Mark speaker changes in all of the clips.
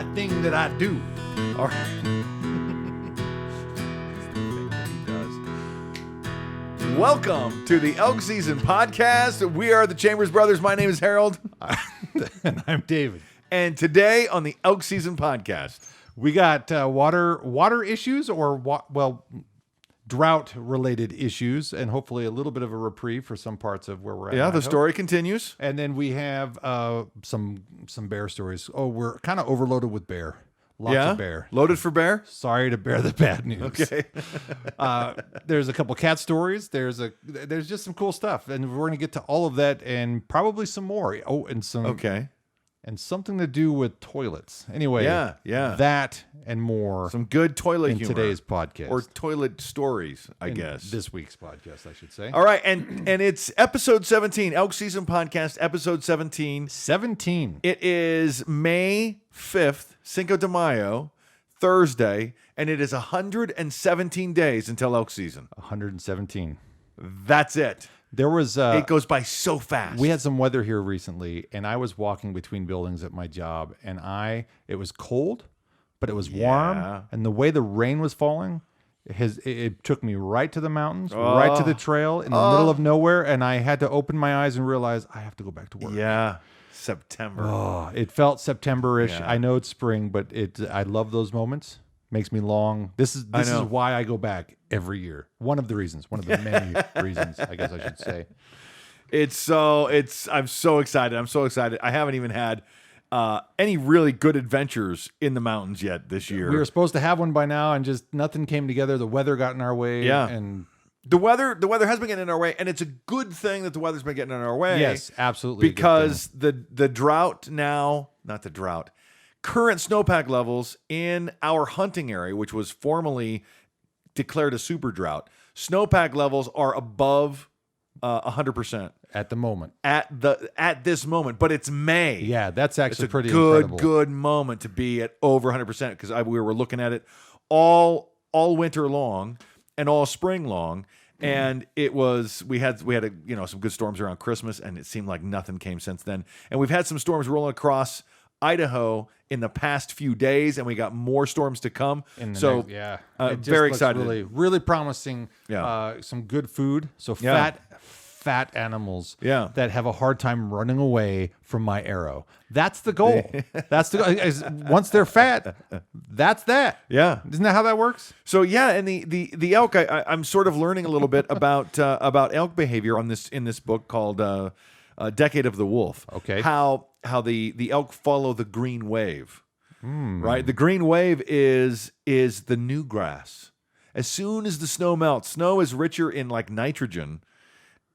Speaker 1: my thing that I do.
Speaker 2: All right. He does. Welcome to the Elk Season Podcast. We are the Chambers Brothers. My name is Harold.
Speaker 1: And I'm David.
Speaker 2: And today on the Elk Season Podcast,
Speaker 1: We got water issues or drought-related issues, and hopefully a little bit of a reprieve for some parts of where we're at.
Speaker 2: yeah, the
Speaker 1: Idaho.
Speaker 2: story continues.
Speaker 1: And then we have some bear stories. Oh, we're kind of overloaded with bear. Lots of bear.
Speaker 2: Loaded for bear?
Speaker 1: Sorry to bear the bad news.
Speaker 2: Okay.
Speaker 1: There's a couple cat stories. There's just some cool stuff, and we're gonna get to all of that and probably some more. Oh, and some and something to do with toilets. Anyway,
Speaker 2: Yeah.
Speaker 1: that and more
Speaker 2: Some good toilet
Speaker 1: in
Speaker 2: humor.
Speaker 1: today's podcast,
Speaker 2: Or toilet stories, I
Speaker 1: in
Speaker 2: guess.
Speaker 1: this week's podcast, I should say.
Speaker 2: All right, and it's episode 17, Elk Season Podcast, episode 17.
Speaker 1: 17.
Speaker 2: It is May 5th, Cinco de Mayo, Thursday, and it is 117 days until elk season. 117. That's it.
Speaker 1: There was
Speaker 2: It goes by so fast.
Speaker 1: we had some weather here recently, and I was walking between buildings at my job, and it was cold, but it was
Speaker 2: Yeah.
Speaker 1: warm, and the way the rain was falling, it took me right to the mountains, right to the trail in the middle of nowhere, and I had to open my eyes and realize I have to go back to work.
Speaker 2: Yeah, September.
Speaker 1: Oh, it felt September-ish.
Speaker 2: Yeah.
Speaker 1: I know it's spring, but I love those moments. Makes me long. This is why I go back every year. One of the reasons. One of the many reasons, I guess I should say.
Speaker 2: I'm so excited. I'm so excited. I haven't even had any really good adventures in the mountains yet this year.
Speaker 1: We were supposed to have one by now, and just nothing came together. The weather got in our way.
Speaker 2: Yeah.
Speaker 1: And
Speaker 2: The weather has been getting in our way, and it's a good thing that the weather's been getting in our way.
Speaker 1: yes, absolutely. a good
Speaker 2: Because the drought now, not the drought, current snowpack levels in our hunting area, which was formerly declared a super drought, snowpack levels are above 100%
Speaker 1: thing at the moment.
Speaker 2: at this moment. But it's May.
Speaker 1: Yeah, that's actually
Speaker 2: It's a
Speaker 1: pretty
Speaker 2: good
Speaker 1: incredible.
Speaker 2: moment to be at over 100% because we were looking at it all winter long and all spring long, and it was we had some good storms around Christmas, and it seemed like nothing came since then. And we've had some storms rolling across Idaho in the past few days, and we got more storms to come.
Speaker 1: In the
Speaker 2: So
Speaker 1: next- it just
Speaker 2: very
Speaker 1: looks
Speaker 2: excited.
Speaker 1: Really, really promising.
Speaker 2: Yeah.
Speaker 1: Some good food. So
Speaker 2: Yeah.
Speaker 1: fat animals.
Speaker 2: Yeah.
Speaker 1: That have a hard time running away from my arrow. That's the goal. That's the goal. Once they're fat, that's that.
Speaker 2: Yeah.
Speaker 1: Isn't that how that works?
Speaker 2: So yeah, and the elk, I'm sort of learning a little bit about elk behavior in this book called Decade of the Wolf.
Speaker 1: Okay.
Speaker 2: How the elk follow the green wave, right? The green wave is the new grass. As soon as the snow melts, snow is richer in like nitrogen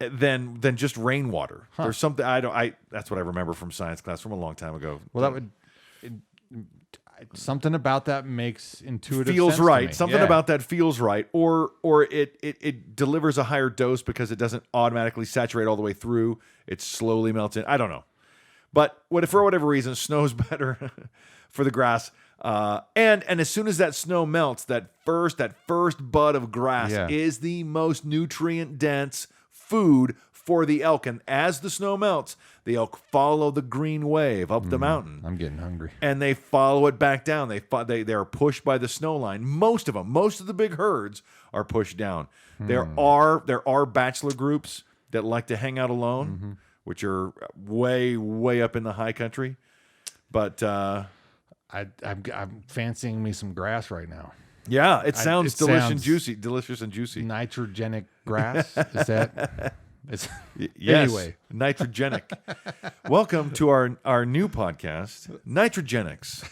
Speaker 2: than just rainwater. There's something that's what I remember from science class from a long time ago.
Speaker 1: Well, something about that makes intuitive
Speaker 2: feels
Speaker 1: sense to
Speaker 2: right.
Speaker 1: me.
Speaker 2: Something
Speaker 1: Yeah.
Speaker 2: about that feels right, or it delivers a higher dose because it doesn't automatically saturate all the way through. It slowly melts in. I don't know, but for whatever reason, snow's better for the grass. And as soon as that snow melts, that first bud of grass
Speaker 1: Yeah.
Speaker 2: is the most nutrient dense food for the elk. And as the snow melts, the elk follow the green wave up the mountain.
Speaker 1: I'm getting hungry.
Speaker 2: And they follow it back down. They are pushed by the snow line. Most of the big herds are pushed down. There are bachelor groups that like to hang out alone, which are way up in the high country. But
Speaker 1: I'm fancying me some grass right now.
Speaker 2: yeah, it sounds
Speaker 1: it
Speaker 2: delicious
Speaker 1: sounds-
Speaker 2: and juicy.
Speaker 1: Nitrogenic grass. Is that? It's
Speaker 2: Yes,
Speaker 1: anyway.
Speaker 2: nitrogenic. Welcome to our new podcast, Nitrogenics,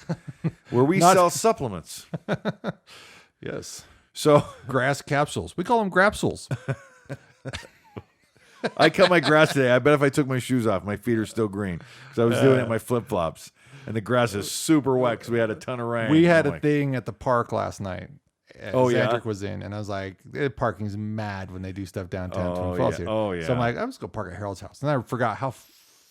Speaker 2: where we sell supplements.
Speaker 1: Yes.
Speaker 2: So
Speaker 1: Grass capsules. We call them grapsules.
Speaker 2: I cut my grass today. I bet if I took my shoes off, my feet are still green because I was doing it in my flip flops, and the grass is super wet because we had a ton of rain.
Speaker 1: We had
Speaker 2: I'm
Speaker 1: a
Speaker 2: like,
Speaker 1: thing at the park last night.
Speaker 2: Oh, yeah?
Speaker 1: Zandrick was in, and I was like, parking's mad when they do stuff downtown
Speaker 2: Oh,
Speaker 1: Twin Falls
Speaker 2: yeah.
Speaker 1: here.
Speaker 2: Oh, yeah.
Speaker 1: So I'm like, I'm just going to park at Harold's house. And I forgot how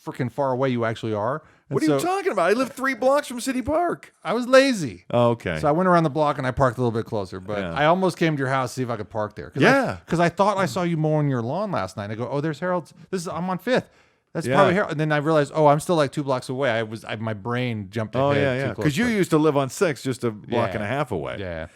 Speaker 1: freaking far away you actually are. And
Speaker 2: What are you talking about? I live 3 blocks from City Park.
Speaker 1: I was lazy.
Speaker 2: Oh, okay.
Speaker 1: So I went around the block and I parked a little bit closer, but
Speaker 2: Yeah.
Speaker 1: I almost came to your house to see if I could park there.
Speaker 2: Yeah.
Speaker 1: Because I thought I saw you mowing your lawn last night. I go, oh, there's Harold's. I'm on 5th. That's probably here. And then I realized, I'm still like 2 blocks away. My brain jumped ahead.
Speaker 2: Oh, yeah. Because you used to live on 6, just a block and a half away.
Speaker 1: Yeah.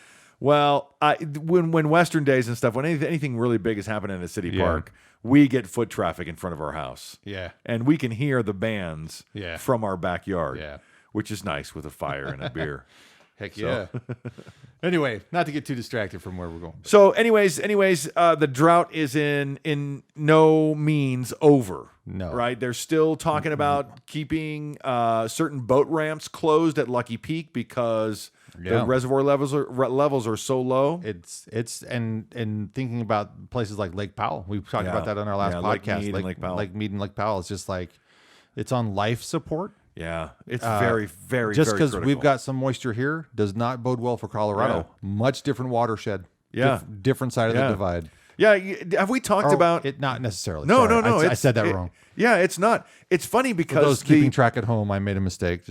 Speaker 2: Well, when Western days and stuff, when anything really big is happening in a city park, we get foot traffic in front of our house.
Speaker 1: Yeah.
Speaker 2: And we can hear the bands from our backyard.
Speaker 1: Yeah.
Speaker 2: Which is nice with a fire and a beer.
Speaker 1: Heck yeah. Anyway, not to get too distracted from where we're going.
Speaker 2: So anyways, the drought is in no means over.
Speaker 1: No.
Speaker 2: Right? They're still talking about keeping certain boat ramps closed at Lucky Peak because the reservoir levels are so low.
Speaker 1: It's and thinking about places like Lake Powell. We talked about that on our last podcast. Lake Mead and Lake Powell. It's just like it's on life support.
Speaker 2: Yeah, it's very, very,
Speaker 1: just
Speaker 2: because
Speaker 1: we've got some moisture here does not bode well for Colorado. Yeah. Much different watershed.
Speaker 2: Yeah,
Speaker 1: different side of the divide.
Speaker 2: Yeah, have we talked about
Speaker 1: it? Not necessarily.
Speaker 2: No,
Speaker 1: Sorry.
Speaker 2: no.
Speaker 1: I said that wrong.
Speaker 2: Yeah, it's not. It's funny because
Speaker 1: for those keeping track at home, I made a mistake.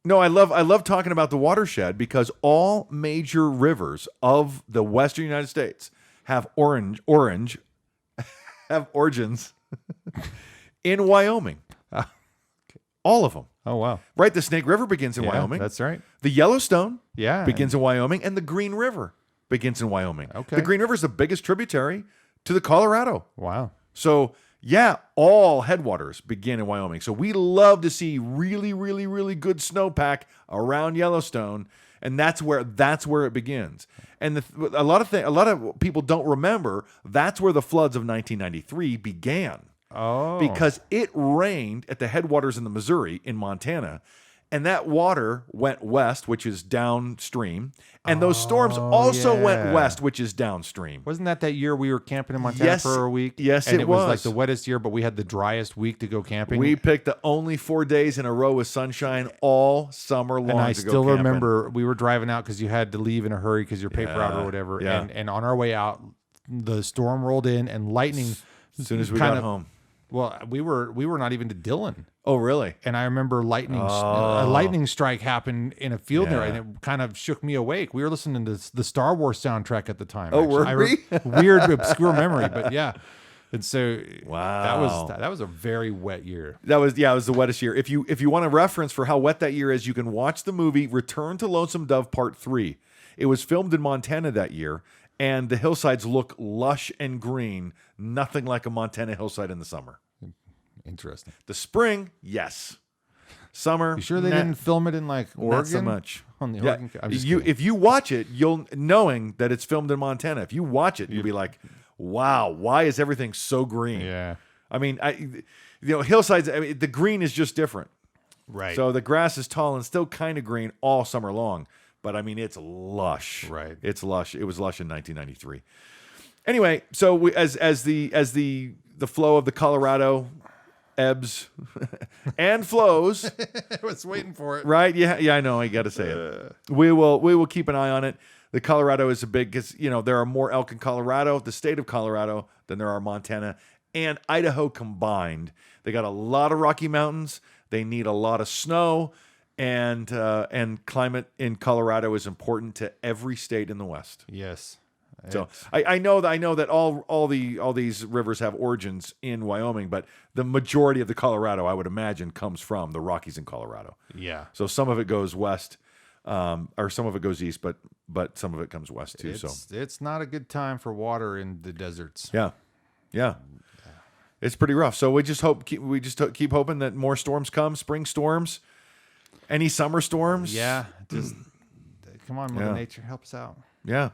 Speaker 2: No, I love talking about the watershed because all major rivers of the Western United States have have origins in Wyoming. All of them.
Speaker 1: Oh, wow.
Speaker 2: Right? The Snake River begins in Wyoming.
Speaker 1: That's right.
Speaker 2: The Yellowstone begins in Wyoming, and the Green River begins in Wyoming.
Speaker 1: Okay.
Speaker 2: The Green River is the biggest tributary to the Colorado.
Speaker 1: Wow.
Speaker 2: So, all headwaters begin in Wyoming. So we love to see really, really, really good snowpack around Yellowstone, and that's where it begins. And a lot of people don't remember that's where the floods of 1993 began.
Speaker 1: Oh.
Speaker 2: Because it rained at the headwaters in the Missouri in Montana, and that water went west, which is downstream, and those storms also went west, which is downstream.
Speaker 1: Wasn't that year we were camping in Montana for a week?
Speaker 2: Yes,
Speaker 1: and it was like
Speaker 2: was
Speaker 1: the wettest year, but we had the driest week to go camping.
Speaker 2: We picked the only 4 days in a row with sunshine all summer long.
Speaker 1: And I
Speaker 2: to go
Speaker 1: still
Speaker 2: camping.
Speaker 1: remember we were driving out because you had to leave in a hurry because your paper out or whatever.
Speaker 2: Yeah.
Speaker 1: And on our way out, the storm rolled in and lightning.
Speaker 2: As soon as we got home.
Speaker 1: Well, we were not even to Dillon.
Speaker 2: Oh, really?
Speaker 1: And I remember a lightning strike happened in a field there, and it kind of shook me awake. We were listening to the Star Wars soundtrack at the time.
Speaker 2: Oh, were we?
Speaker 1: Weird, obscure memory, but yeah. And so
Speaker 2: wow,
Speaker 1: that was a very wet year.
Speaker 2: It was the wettest year. If you want a reference for how wet that year is, you can watch the movie Return to Lonesome Dove Part 3. It was filmed in Montana that year. And the hillsides look lush and green, nothing like a Montana hillside in the summer.
Speaker 1: Interesting.
Speaker 2: The spring, yes. Summer,
Speaker 1: you sure they didn't film it in like Oregon?
Speaker 2: Not so much.
Speaker 1: On the Oregon.
Speaker 2: If you watch it, you'll knowing that it's filmed in Montana. If you watch it, you'll be like, "Wow, why is everything so green?"
Speaker 1: Yeah.
Speaker 2: I mean, hillsides. I mean, the green is just different.
Speaker 1: Right.
Speaker 2: So the grass is tall and still kind of green all summer long. But I mean, it's lush.
Speaker 1: Right.
Speaker 2: It's lush. It was lush in 1993. Anyway, so as the flow of the Colorado ebbs and flows,
Speaker 1: I was waiting for it.
Speaker 2: right? Yeah, I know. I got to say it. We will keep an eye on it. The Colorado is a big, because there are more elk in Colorado, the state of Colorado, than there are Montana and Idaho combined. They got a lot of Rocky Mountains. They need a lot of snow. And climate in Colorado is important to every state in the West.
Speaker 1: Yes.
Speaker 2: So I know that all these rivers have origins in Wyoming, but the majority of the Colorado, I would imagine, comes from the Rockies in Colorado.
Speaker 1: Yeah.
Speaker 2: So some of it goes west, or some of it goes east, but some of it comes west too.
Speaker 1: It's not a good time for water in the deserts.
Speaker 2: Yeah. It's pretty rough. So we just keep hoping that more storms come, spring storms. Any summer storms?
Speaker 1: Yeah, just come on, Mother Nature, help us out.
Speaker 2: Yeah,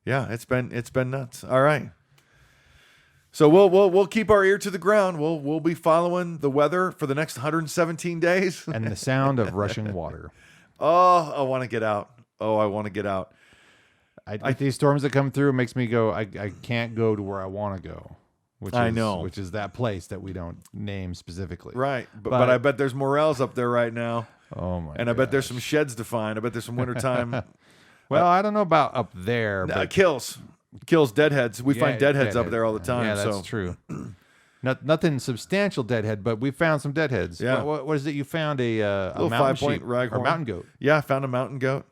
Speaker 2: it's been nuts. All right, so we'll keep our ear to the ground. We'll be following the weather for the next 117 days
Speaker 1: and the sound of rushing water.
Speaker 2: Oh, I want to get out. I want to get out.
Speaker 1: These storms that come through makes me go. I can't go to where I want to go. Which is that place that we don't name specifically.
Speaker 2: Right. But I bet there's morels up there right now.
Speaker 1: Oh my!
Speaker 2: And I bet there's some sheds to find. I bet there's some wintertime.
Speaker 1: Well, I don't know about up there. But
Speaker 2: kills deadheads. We find deadheads up there all the time.
Speaker 1: Yeah, that's true. Nothing substantial deadhead, but we found some deadheads.
Speaker 2: Yeah.
Speaker 1: What is it? You found a
Speaker 2: little
Speaker 1: mountain
Speaker 2: 5-point raghorn
Speaker 1: or mountain goat.
Speaker 2: Yeah, I found a mountain goat.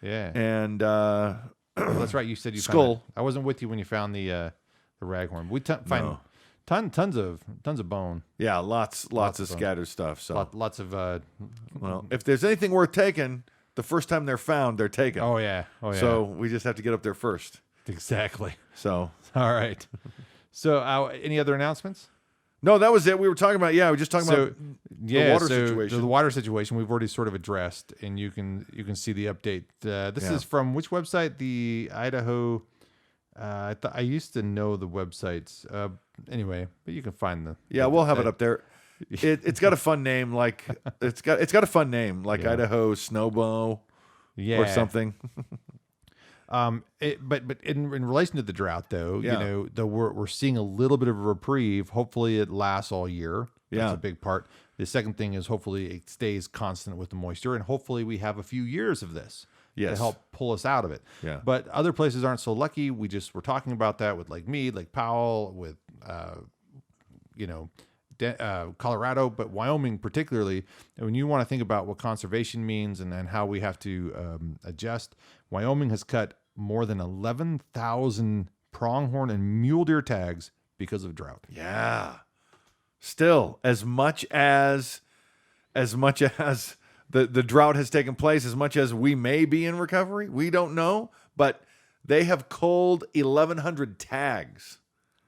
Speaker 1: Yeah.
Speaker 2: And
Speaker 1: that's right. You said you
Speaker 2: skull.
Speaker 1: found it. I wasn't with you when you found the raghorn. We find Tons of bone.
Speaker 2: Yeah, lots of scattered stuff. So
Speaker 1: Lots of
Speaker 2: well, if there's anything worth taking, the first time they're found, they're taken.
Speaker 1: Oh yeah.
Speaker 2: So we just have to get up there first.
Speaker 1: Exactly.
Speaker 2: So
Speaker 1: all right. So any other announcements?
Speaker 2: No, that was it. We were talking about we were just talking about the water situation.
Speaker 1: The water situation we've already sort of addressed, and you can see the update. This is from which website? The Idaho. I used to know the websites. Anyway, but you can find the.
Speaker 2: Yeah, we'll have it up there. It's got a fun name, like it's got a fun name, like Idaho Snowbow, or something.
Speaker 1: But in relation to the drought, though, we're seeing a little bit of a reprieve. Hopefully, it lasts all year. That's a big part. The second thing is hopefully it stays constant with the moisture, and hopefully we have a few years of this to help pull us out of it.
Speaker 2: Yeah.
Speaker 1: But other places aren't so lucky. We just were talking about that with Lake Mead, Lake Powell, with Colorado, but Wyoming particularly. And when you want to think about what conservation means and how we have to adjust, Wyoming has cut more than 11,000 pronghorn and mule deer tags because of drought.
Speaker 2: Yeah. Still, as much as the drought has taken place, as much as we may be in recovery, we don't know, but they have culled 1,100 tags.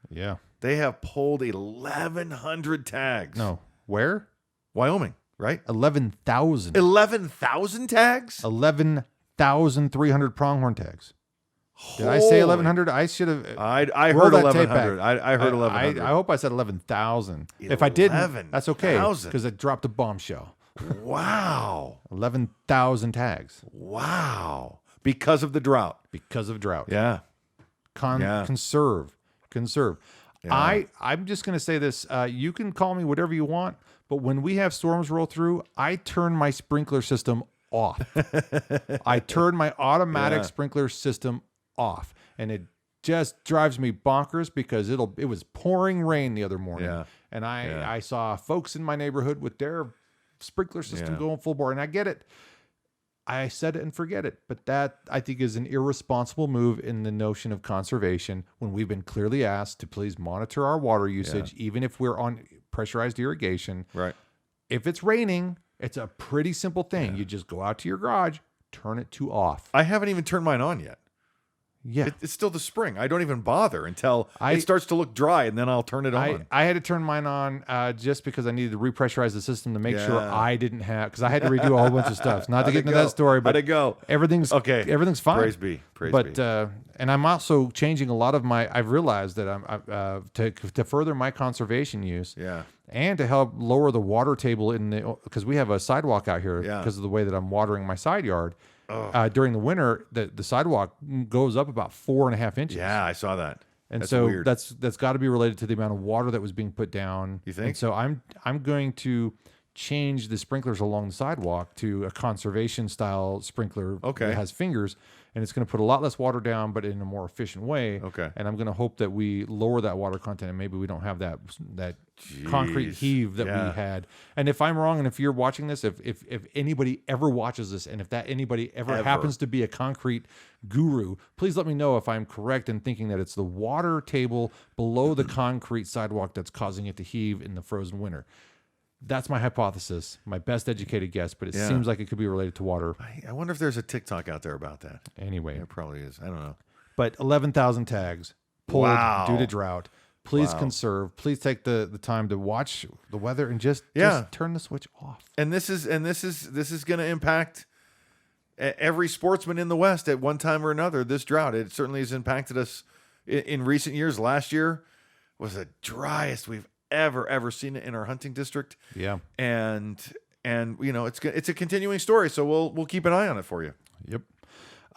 Speaker 1: Yeah.
Speaker 2: They have pulled 1,100 tags.
Speaker 1: No. Where?
Speaker 2: Wyoming, right?
Speaker 1: 11,000.
Speaker 2: 11,000 tags?
Speaker 1: 11,300 pronghorn tags. Did I say 1,100? I should have.
Speaker 2: I heard 1,100. I heard 1,100.
Speaker 1: I hope I said 11,000. If I didn't, that's okay because I dropped a bombshell.
Speaker 2: Wow.
Speaker 1: 11,000 tags.
Speaker 2: Wow. Because of the drought.
Speaker 1: Because of drought.
Speaker 2: Yeah.
Speaker 1: Conserve. Yeah. I'm just going to say this. You can call me whatever you want, but when we have storms roll through, I turn my sprinkler system off. I turn my automatic sprinkler system off, and it just drives me bonkers because it was pouring rain the other morning, and I saw folks in my neighborhood with their sprinkler system going full bore, and I get it. I said it and forget it, but that I think is an irresponsible move in the notion of conservation when we've been clearly asked to please monitor our water usage, even if we're on pressurized irrigation.
Speaker 2: Right.
Speaker 1: If it's raining, it's a pretty simple thing. Yeah. You just go out to your garage, turn it to off.
Speaker 2: I haven't even turned mine on yet.
Speaker 1: Yeah.
Speaker 2: It's still the spring. I don't even bother until it starts to look dry, and then I'll turn it on.
Speaker 1: I had to turn mine on just because I needed to repressurize the system to make sure I didn't have, because I had to redo a whole bunch of stuff. Not to get into that story, but everything's okay. Everything's fine.
Speaker 2: Praise be.
Speaker 1: And I'm also changing a lot of I've realized that I'm to further my conservation use.
Speaker 2: Yeah.
Speaker 1: And to help lower the water table because we have a sidewalk out here because of the way that I'm watering my side yard. During the winter, the sidewalk goes up about 4.5 inches.
Speaker 2: Yeah, I saw that.
Speaker 1: And so weird. That's got to be related to the amount of water that was being put down.
Speaker 2: You think?
Speaker 1: And so I'm going to change the sprinklers along the sidewalk to a conservation style sprinkler that has fingers, and it's going to put a lot less water down, but in a more efficient way.
Speaker 2: Okay.
Speaker 1: And I'm going to hope that we lower that water content, and maybe we don't have that concrete heave that we had. And if I'm wrong, and if you're watching this, if anybody ever watches this, and if that anybody ever happens to be a concrete guru, please let me know if I'm correct in thinking that it's the water table below the concrete sidewalk that's causing it to heave in the frozen winter. That's my hypothesis, my best educated guess, but it seems like it could be related to water.
Speaker 2: I wonder if there's a TikTok out there about that.
Speaker 1: Anyway.
Speaker 2: There probably is. I don't know.
Speaker 1: But 11,000 tags pulled due to drought. Please conserve. Please take the time to watch the weather and just turn the switch off.
Speaker 2: And this is going to impact every sportsman in the West at one time or another. This drought, it certainly has impacted us in recent years. Last year was the driest we've ever seen it in our hunting district.
Speaker 1: Yeah.
Speaker 2: And it's a continuing story, so we'll keep an eye on it for you.
Speaker 1: Yep.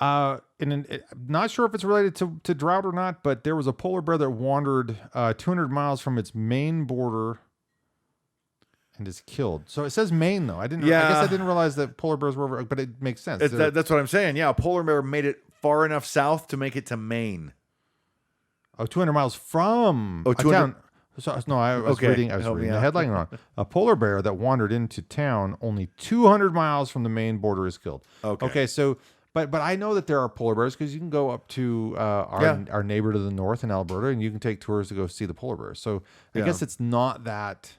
Speaker 1: And not sure if it's related to drought or not, but there was a polar bear that wandered 200 miles from its Maine border and is killed. So it says Maine though. I guess I didn't realize that polar bears were over, but it makes sense.
Speaker 2: That's what I'm saying. Yeah, a polar bear made it far enough south to make it to Maine.
Speaker 1: 200 miles from a town. I was reading the headline wrong. A polar bear that wandered into town only 200 miles from the Maine border is killed. Okay. So, But I know that there are polar bears because you can go up to our neighbor to the north in Alberta, and you can take tours to go see the polar bears. So I guess it's not that.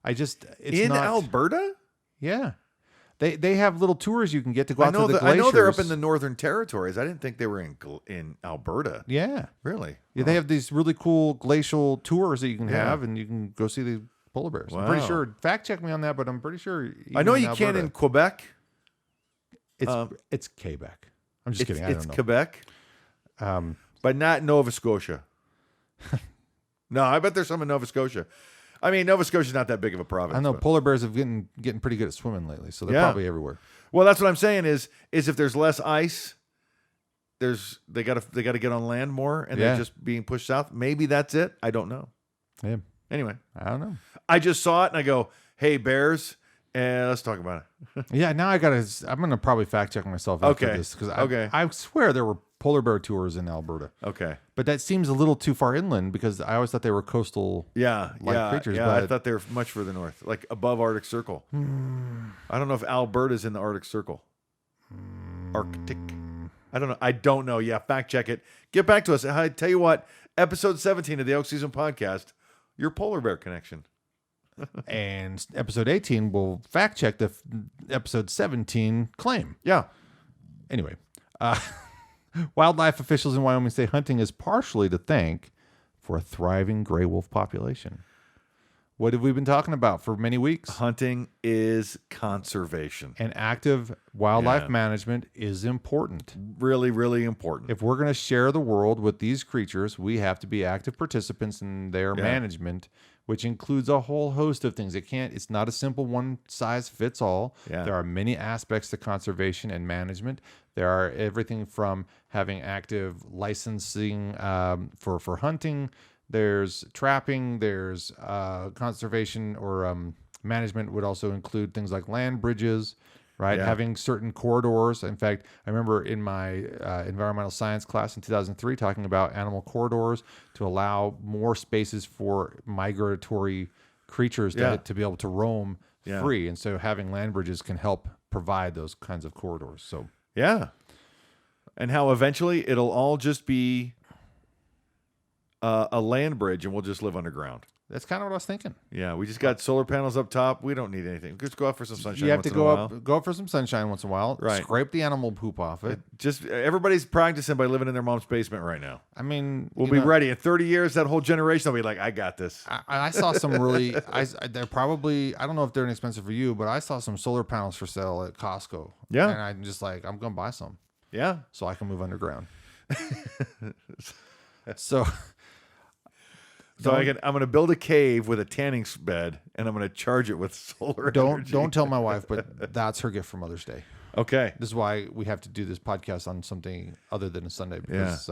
Speaker 1: It's
Speaker 2: in
Speaker 1: not,
Speaker 2: Alberta.
Speaker 1: Yeah, they have little tours you can get to go out to the glaciers.
Speaker 2: I know they're up in the Northern Territories. I didn't think they were in Alberta.
Speaker 1: Yeah,
Speaker 2: really.
Speaker 1: Yeah, they have these really cool glacial tours that you can have, and you can go see the polar bears. Wow. I'm pretty sure. Fact check me on that, but I'm pretty sure.
Speaker 2: I know you can in Quebec.
Speaker 1: It's Quebec. I'm just kidding. I don't know.
Speaker 2: It's Quebec, but not Nova Scotia. No, I bet there's some in Nova Scotia. I mean, Nova Scotia's not that big of a province.
Speaker 1: I know polar bears have getting pretty good at swimming lately, so they're probably everywhere.
Speaker 2: Well, that's what I'm saying is if there's less ice, they got to get on land more, and they're just being pushed south. Maybe that's it. I don't know.
Speaker 1: Yeah.
Speaker 2: Anyway,
Speaker 1: I don't know.
Speaker 2: I just saw it and I go, "Hey, bears, let's talk about it."
Speaker 1: Yeah. Now I'm gonna probably fact check myself after this because I swear there were polar bear tours in Alberta.
Speaker 2: Okay.
Speaker 1: But that seems a little too far inland because I always thought they were coastal creatures.
Speaker 2: Yeah,
Speaker 1: but
Speaker 2: I thought they were much further north, like above Arctic Circle. I don't know if Alberta's in the Arctic Circle. Arctic. I don't know. Yeah, fact check it. Get back to us. I tell you what, episode 17 of the Elk Season Podcast, your polar bear connection.
Speaker 1: And episode 18 will fact check the episode 17 claim.
Speaker 2: Yeah.
Speaker 1: Anyway, wildlife officials in Wyoming say hunting is partially to thank for a thriving gray wolf population. What have we been talking about for many weeks?
Speaker 2: Hunting is conservation.
Speaker 1: And active wildlife management is important.
Speaker 2: Really, really important.
Speaker 1: If we're going to share the world with these creatures, we have to be active participants in their management, which includes a whole host of things. It's not a simple one size fits all.
Speaker 2: Yeah.
Speaker 1: There are many aspects to conservation and management. There are everything from having active licensing for hunting. There's trapping. There's conservation or management would also include things like land bridges, right?
Speaker 2: Yeah.
Speaker 1: Having certain corridors. In fact, I remember in my environmental science class in 2003 talking about animal corridors to allow more spaces for migratory creatures to be able to roam free. And so having land bridges can help provide those kinds of corridors. So
Speaker 2: yeah. And how eventually it'll all just be a land bridge, and we'll just live underground.
Speaker 1: That's kind of what I was thinking.
Speaker 2: Yeah, we just got solar panels up top. We don't need anything. Just go out for some sunshine.
Speaker 1: You have to go up for some sunshine once in a while.
Speaker 2: Right.
Speaker 1: Scrape the animal poop off it.
Speaker 2: Just everybody's practicing by living in their mom's basement right now.
Speaker 1: I mean,
Speaker 2: we'll be ready in 30 years. That whole generation will be like, "I got this."
Speaker 1: I saw some really. They're probably. I don't know if they're inexpensive for you, but I saw some solar panels for sale at Costco.
Speaker 2: Yeah,
Speaker 1: and I'm just like, I'm gonna buy some.
Speaker 2: Yeah,
Speaker 1: so I can move underground. So
Speaker 2: I'm going to build a cave with a tanning bed, and I'm going to charge it with solar energy.
Speaker 1: Don't tell my wife, but that's her gift for Mother's Day.
Speaker 2: Okay.
Speaker 1: This is why we have to do this podcast on something other than a Sunday. Because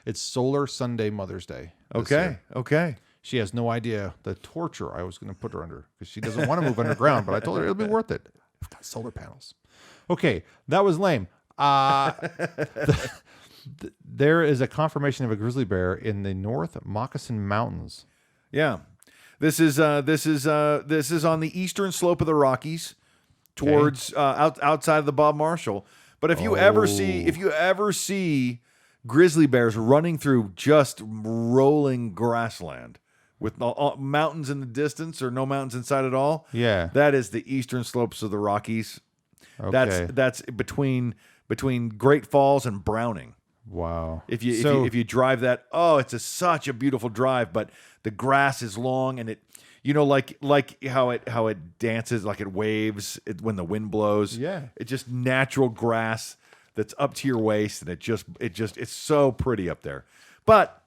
Speaker 1: it's Solar Sunday Mother's Day.
Speaker 2: Okay. Okay.
Speaker 1: She has no idea the torture I was going to put her under because she doesn't want to move underground, but I told her it'll be worth it. I've got solar panels. Okay, that was lame. There is a confirmation of a grizzly bear in the North Moccasin Mountains.
Speaker 2: Yeah, this is on the eastern slope of the Rockies, towards outside of the Bob Marshall. But if you ever see grizzly bears running through just rolling grassland with mountains in the distance or no mountains inside at all, that is the eastern slopes of the Rockies. Okay. That's between Great Falls and Browning.
Speaker 1: Wow.
Speaker 2: If you drive that, it's such a beautiful drive, but the grass is long and it, like how it dances, like it waves when the wind blows.
Speaker 1: Yeah.
Speaker 2: It's just natural grass that's up to your waist, and it's so pretty up there. But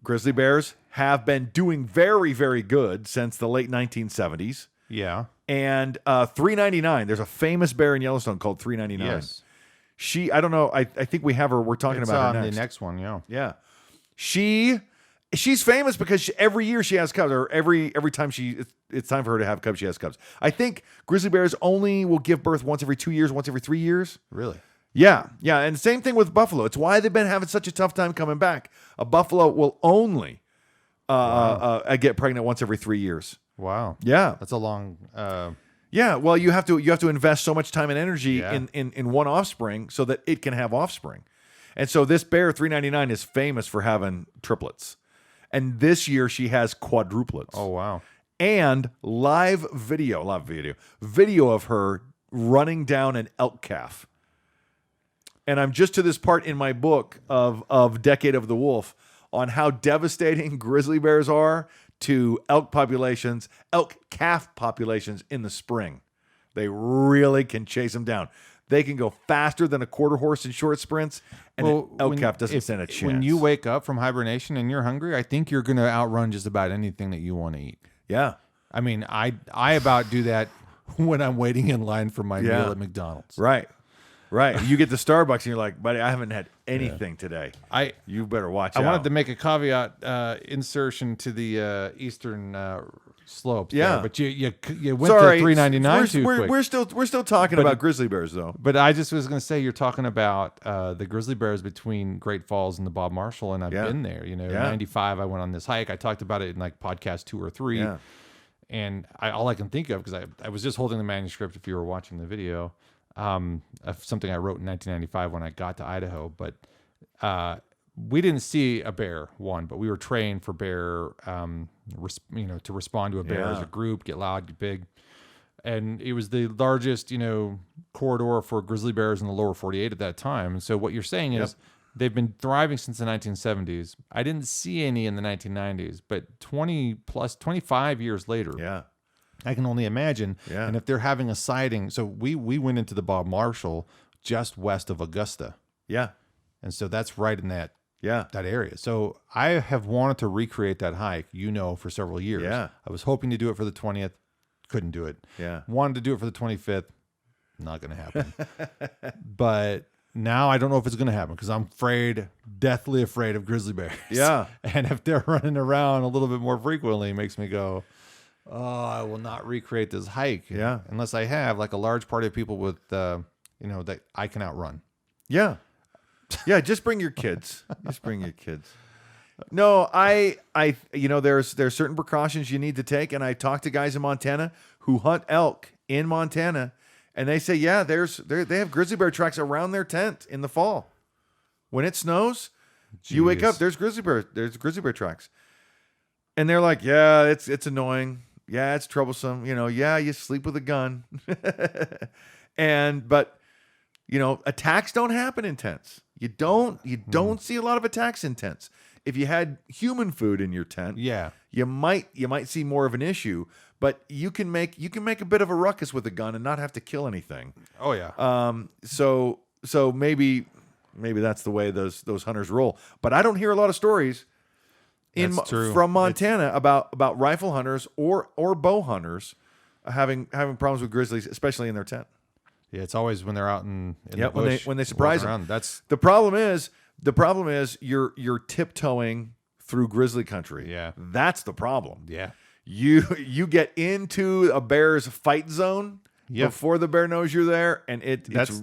Speaker 2: grizzly bears have been doing very, very good since the late 1970s.
Speaker 1: Yeah.
Speaker 2: And 399, there's a famous bear in Yellowstone called 399. Yes. I don't know. I think we have her. We're talking about her next.
Speaker 1: The next one. Yeah.
Speaker 2: Yeah. She's famous because every year she has cubs, or every time it's time for her to have cubs, she has cubs. I think grizzly bears only will give birth once every 2 years, once every 3 years.
Speaker 1: Really?
Speaker 2: Yeah. Yeah. And same thing with buffalo. It's why they've been having such a tough time coming back. A buffalo will only get pregnant once every 3 years.
Speaker 1: Wow.
Speaker 2: Yeah.
Speaker 1: That's a long
Speaker 2: Yeah, well, you have to invest so much time and energy
Speaker 1: Yeah.
Speaker 2: in one offspring so that it can have offspring. And so this bear 399 is famous for having triplets. And this year she has quadruplets.
Speaker 1: Oh, wow.
Speaker 2: And live video of her running down an elk calf. And I'm just to this part in my book of Decade of the Wolf on how devastating grizzly bears are to elk calf populations in the spring. They really can chase them down. They can go faster than a quarter horse in short sprints, and an elk calf doesn't stand a chance.
Speaker 1: When you wake up from hibernation and you're hungry, I think you're going to outrun just about anything that you want to eat.
Speaker 2: Yeah.
Speaker 1: I mean, I about do that when I'm waiting in line for my meal at McDonald's.
Speaker 2: Right. You get to Starbucks and you're like, buddy, I haven't had anything today. You better watch out.
Speaker 1: I wanted to make a caveat insertion to the eastern slopes.
Speaker 2: Yeah.
Speaker 1: There, but you went to 399 too quick.
Speaker 2: We're still talking about grizzly bears though.
Speaker 1: But I just was going to say, you're talking about the grizzly bears between Great Falls and the Bob Marshall, and I've been there. 95, I went on this hike. I talked about it in like podcast 2 or 3.
Speaker 2: Yeah.
Speaker 1: And all I can think of, because I was just holding the manuscript if you were watching the video, of something I wrote in 1995 when I got to Idaho. But we didn't see a bear, but we were trained for bear, to respond to a bear as a group, get loud, get big. And it was the largest, corridor for grizzly bears in the lower 48 at that time. And so what you're saying is they've been thriving since the 1970s. I didn't see any in the 1990s, but 25 years later, I can only imagine.
Speaker 2: Yeah.
Speaker 1: And if they're having a sighting, so we went into the Bob Marshall just west of Augusta.
Speaker 2: Yeah.
Speaker 1: And so that's right in that area. So I have wanted to recreate that hike, for several years.
Speaker 2: Yeah.
Speaker 1: I was hoping to do it for the 20th, couldn't do it.
Speaker 2: Yeah.
Speaker 1: Wanted to do it for the 25th, not going to happen. But now I don't know if it's going to happen because I'm deathly afraid of grizzly bears.
Speaker 2: Yeah.
Speaker 1: And if they're running around a little bit more frequently, it makes me go, oh, I will not recreate this hike.
Speaker 2: Yeah.
Speaker 1: Unless I have like a large party of people with, that I can outrun.
Speaker 2: Yeah. Yeah. Just bring your kids. No, there's certain precautions you need to take. And I talk to guys in Montana who hunt elk in Montana, and they say, they have grizzly bear tracks around their tent in the fall. When it snows, you wake up, there's grizzly bear tracks. And they're like, yeah, it's annoying. Yeah, it's troublesome. You sleep with a gun. But attacks don't happen in tents. You don't see a lot of attacks in tents. If you had human food in your tent, you might see more of an issue. But you can make a bit of a ruckus with a gun and not have to kill anything.
Speaker 1: Oh yeah.
Speaker 2: So maybe that's the way those hunters roll. But I don't hear a lot of stories from Montana about rifle hunters or bow hunters having problems with grizzlies, especially in their tent.
Speaker 1: Yeah, it's always when they're out in the bush
Speaker 2: when they surprise them.
Speaker 1: That's
Speaker 2: the problem. Is you're tiptoeing through grizzly country.
Speaker 1: Yeah,
Speaker 2: that's the problem.
Speaker 1: Yeah.
Speaker 2: You get into a bear's fight zone before the bear knows you're there, and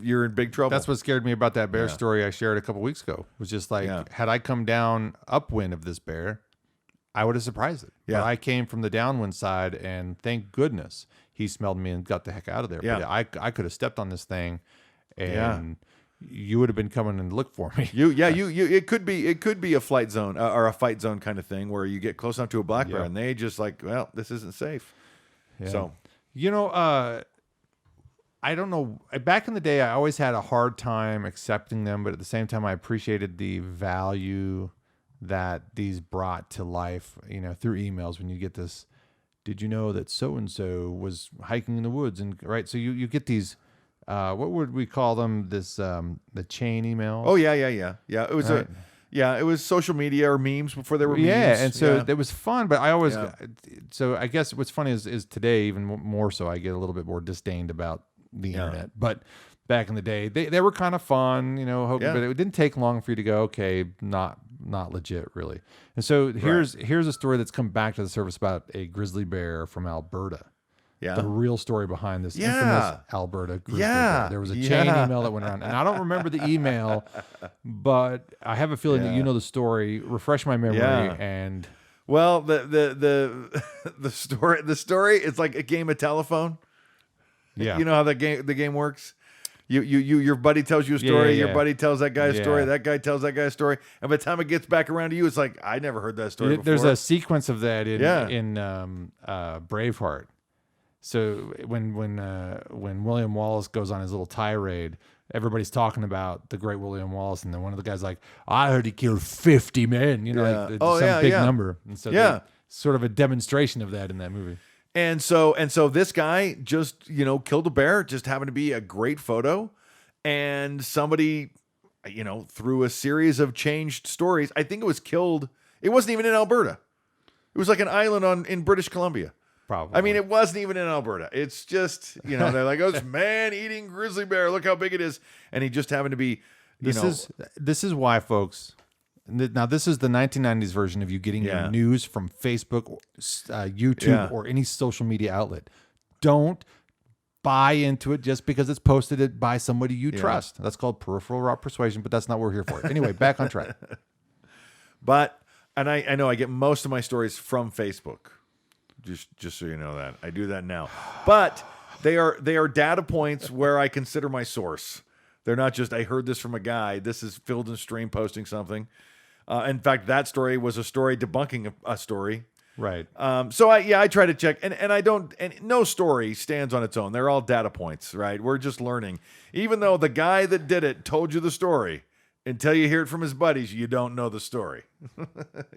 Speaker 2: you're in big trouble.
Speaker 1: That's what scared me about that bear story I shared a couple weeks ago. It was just like, had I come down upwind of this bear, I would have surprised it.
Speaker 2: Yeah.
Speaker 1: But I came from the downwind side, and thank goodness he smelled me and got the heck out of there.
Speaker 2: Yeah.
Speaker 1: But I could have stepped on this thing, and you would have been coming and look for me.
Speaker 2: It could be a flight zone or a fight zone kind of thing where you get close enough to a black bear and they just like, well, this isn't safe.
Speaker 1: Yeah.
Speaker 2: So,
Speaker 1: I don't know. Back in the day, I always had a hard time accepting them, but at the same time, I appreciated the value that these brought to life, through emails when you get this, did you know that so-and-so was hiking in the woods? And right. So you get these, what would we call them? This, the chain email.
Speaker 2: Oh yeah. It was it was social media or memes before there were memes.
Speaker 1: Yeah. And so it was fun, but I always, so I guess what's funny is today, even more so, I get a little bit more disdained about the internet, but back in the day, they were kind of fun, but it didn't take long for you to go, okay, not legit really. And so here's a story that's come back to the surface about a grizzly bear from Alberta. Yeah. The real story behind this infamous Alberta grizzly bear. There was a chain email that went around, and I don't remember the email, but I have a feeling that you know the story. Refresh my memory and
Speaker 2: well, the story it's like a game of telephone.
Speaker 1: Yeah.
Speaker 2: You know how the game works? Your buddy tells you a story, your buddy tells that guy a story, that guy tells that guy a story, and by the time it gets back around to you, it's like, I never heard that story before.
Speaker 1: There's a sequence of that in Braveheart. So when William Wallace goes on his little tirade, everybody's talking about the great William Wallace, and then one of the guys like, I heard he killed 50 men, like some big number. And so sort of a demonstration of that in that movie.
Speaker 2: And so this guy just, killed a bear, just happened to be a great photo. And somebody, through a series of changed stories, I think it was killed. It wasn't even in Alberta. It was like an island in British Columbia.
Speaker 1: Probably.
Speaker 2: I mean, it wasn't even in Alberta. It's just, they're like, oh, this man-eating grizzly bear. Look how big it is. And he just happened to be,
Speaker 1: This is why, folks. Now, this is the 1990s version of you getting your news from Facebook, YouTube, or any social media outlet. Don't buy into it just because it's posted by somebody you trust. That's called peripheral route persuasion, but that's not what we're here for. Anyway, back on track.
Speaker 2: And I know I get most of my stories from Facebook. Just so you know that. I do that now. But they are data points where I consider my source. They're not just, I heard this from a guy. This is Field and Stream posting something. In fact, that story was a story debunking a story.
Speaker 1: Right.
Speaker 2: So I try to check, and no story stands on its own. They're all data points, right? We're just learning. Even though the guy that did it told you the story, until you hear it from his buddies, you don't know the story.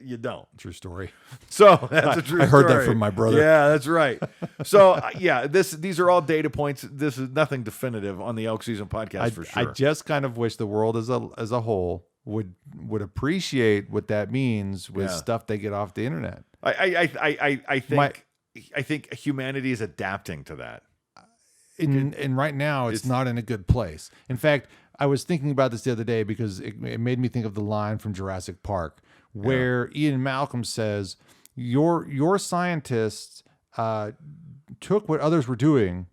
Speaker 2: You don't.
Speaker 1: True story.
Speaker 2: So that's a true story.
Speaker 1: I heard that from my brother.
Speaker 2: Yeah, that's right. So these are all data points. This is nothing definitive on the Elk Season podcast for sure.
Speaker 1: I just kind of wish the world as a whole would appreciate what that means with stuff they get off the internet.
Speaker 2: I think humanity is adapting to that.
Speaker 1: And right now it's not in a good place. In fact, I was thinking about this the other day because it made me think of the line from Jurassic Park where Ian Malcolm says, your scientists took what others were doing,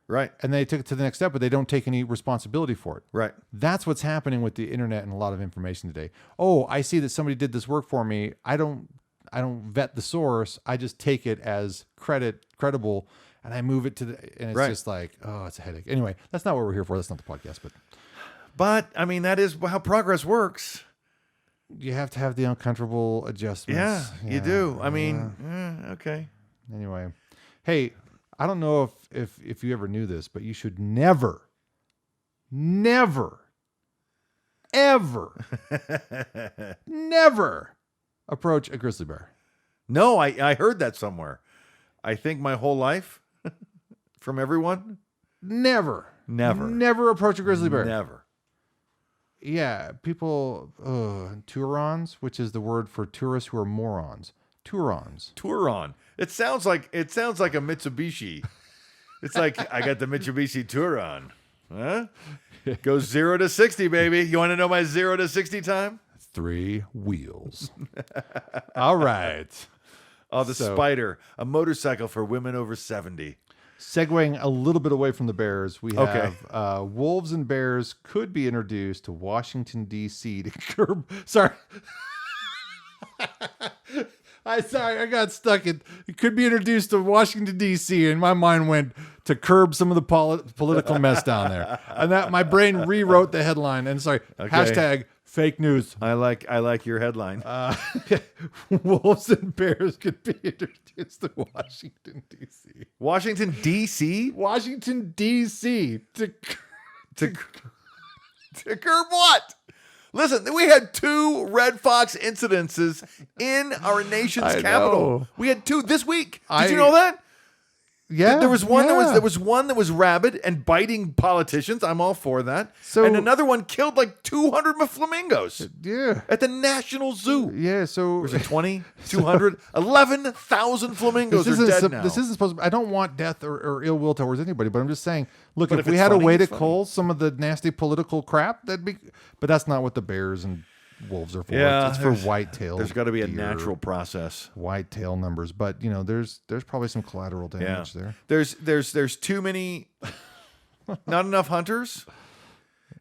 Speaker 2: right,
Speaker 1: and they took it to the next step, but they don't take any responsibility for it. Right. That's what's happening with the internet and a lot of information today. Oh, I see that somebody did this work for me. I don't vet the source. I just take it as credible, and I move it to and it's just like, oh, it's a headache. Anyway, that's not what we're here for. That's not the podcast,
Speaker 2: but I mean, that is how progress works.
Speaker 1: You have to have the uncomfortable adjustments.
Speaker 2: Yeah, you do. I mean, okay.
Speaker 1: Anyway, hey, I don't know if you ever knew this, but you should never, ever, never approach a grizzly bear.
Speaker 2: No, I heard that somewhere. I think my whole life from everyone.
Speaker 1: Never approach a grizzly bear.
Speaker 2: Never.
Speaker 1: Yeah, people, Turons, which is the word for tourists who are morons.
Speaker 2: Turon. It sounds like a Mitsubishi. It's like, I got the Mitsubishi Turon. Huh? Goes 0 to 60, baby. You want to know my 0 to 60 time?
Speaker 1: 3 wheels. All right.
Speaker 2: Oh, the Spider, a motorcycle for women over 70.
Speaker 1: Segueing a little bit away from the bears, we have wolves and bears could be introduced to Washington, D.C. to curb... Sorry. I got stuck. It could be introduced to Washington, D.C., and my mind went to curb some of the political mess down there. And that my brain rewrote the headline. And hashtag fake news.
Speaker 2: I like your headline.
Speaker 1: Wolves and bears could be introduced to Washington, D.C.
Speaker 2: Washington, D.C.?
Speaker 1: Washington, D.C.
Speaker 2: To curb what? Listen, we had 2 red fox incidences in our nation's capital. We had 2 this week. Did you know that?
Speaker 1: Yeah.
Speaker 2: There was one that was rabid and biting politicians. I'm all for that. And another one killed like 200 flamingos.
Speaker 1: Yeah.
Speaker 2: At the National Zoo.
Speaker 1: Yeah, so
Speaker 2: was it 20, 200, 11,000 flamingos are dead now.
Speaker 1: This isn't supposed to, I don't want death or ill will towards anybody, but I'm just saying, look, if we had a way to cull some of the nasty political crap, but that's not what the bears and wolves are for.
Speaker 2: Yeah,
Speaker 1: it's for whitetail.
Speaker 2: There's got to be a natural process.
Speaker 1: Whitetail numbers, but there's probably some collateral damage there.
Speaker 2: There's too many, not enough hunters,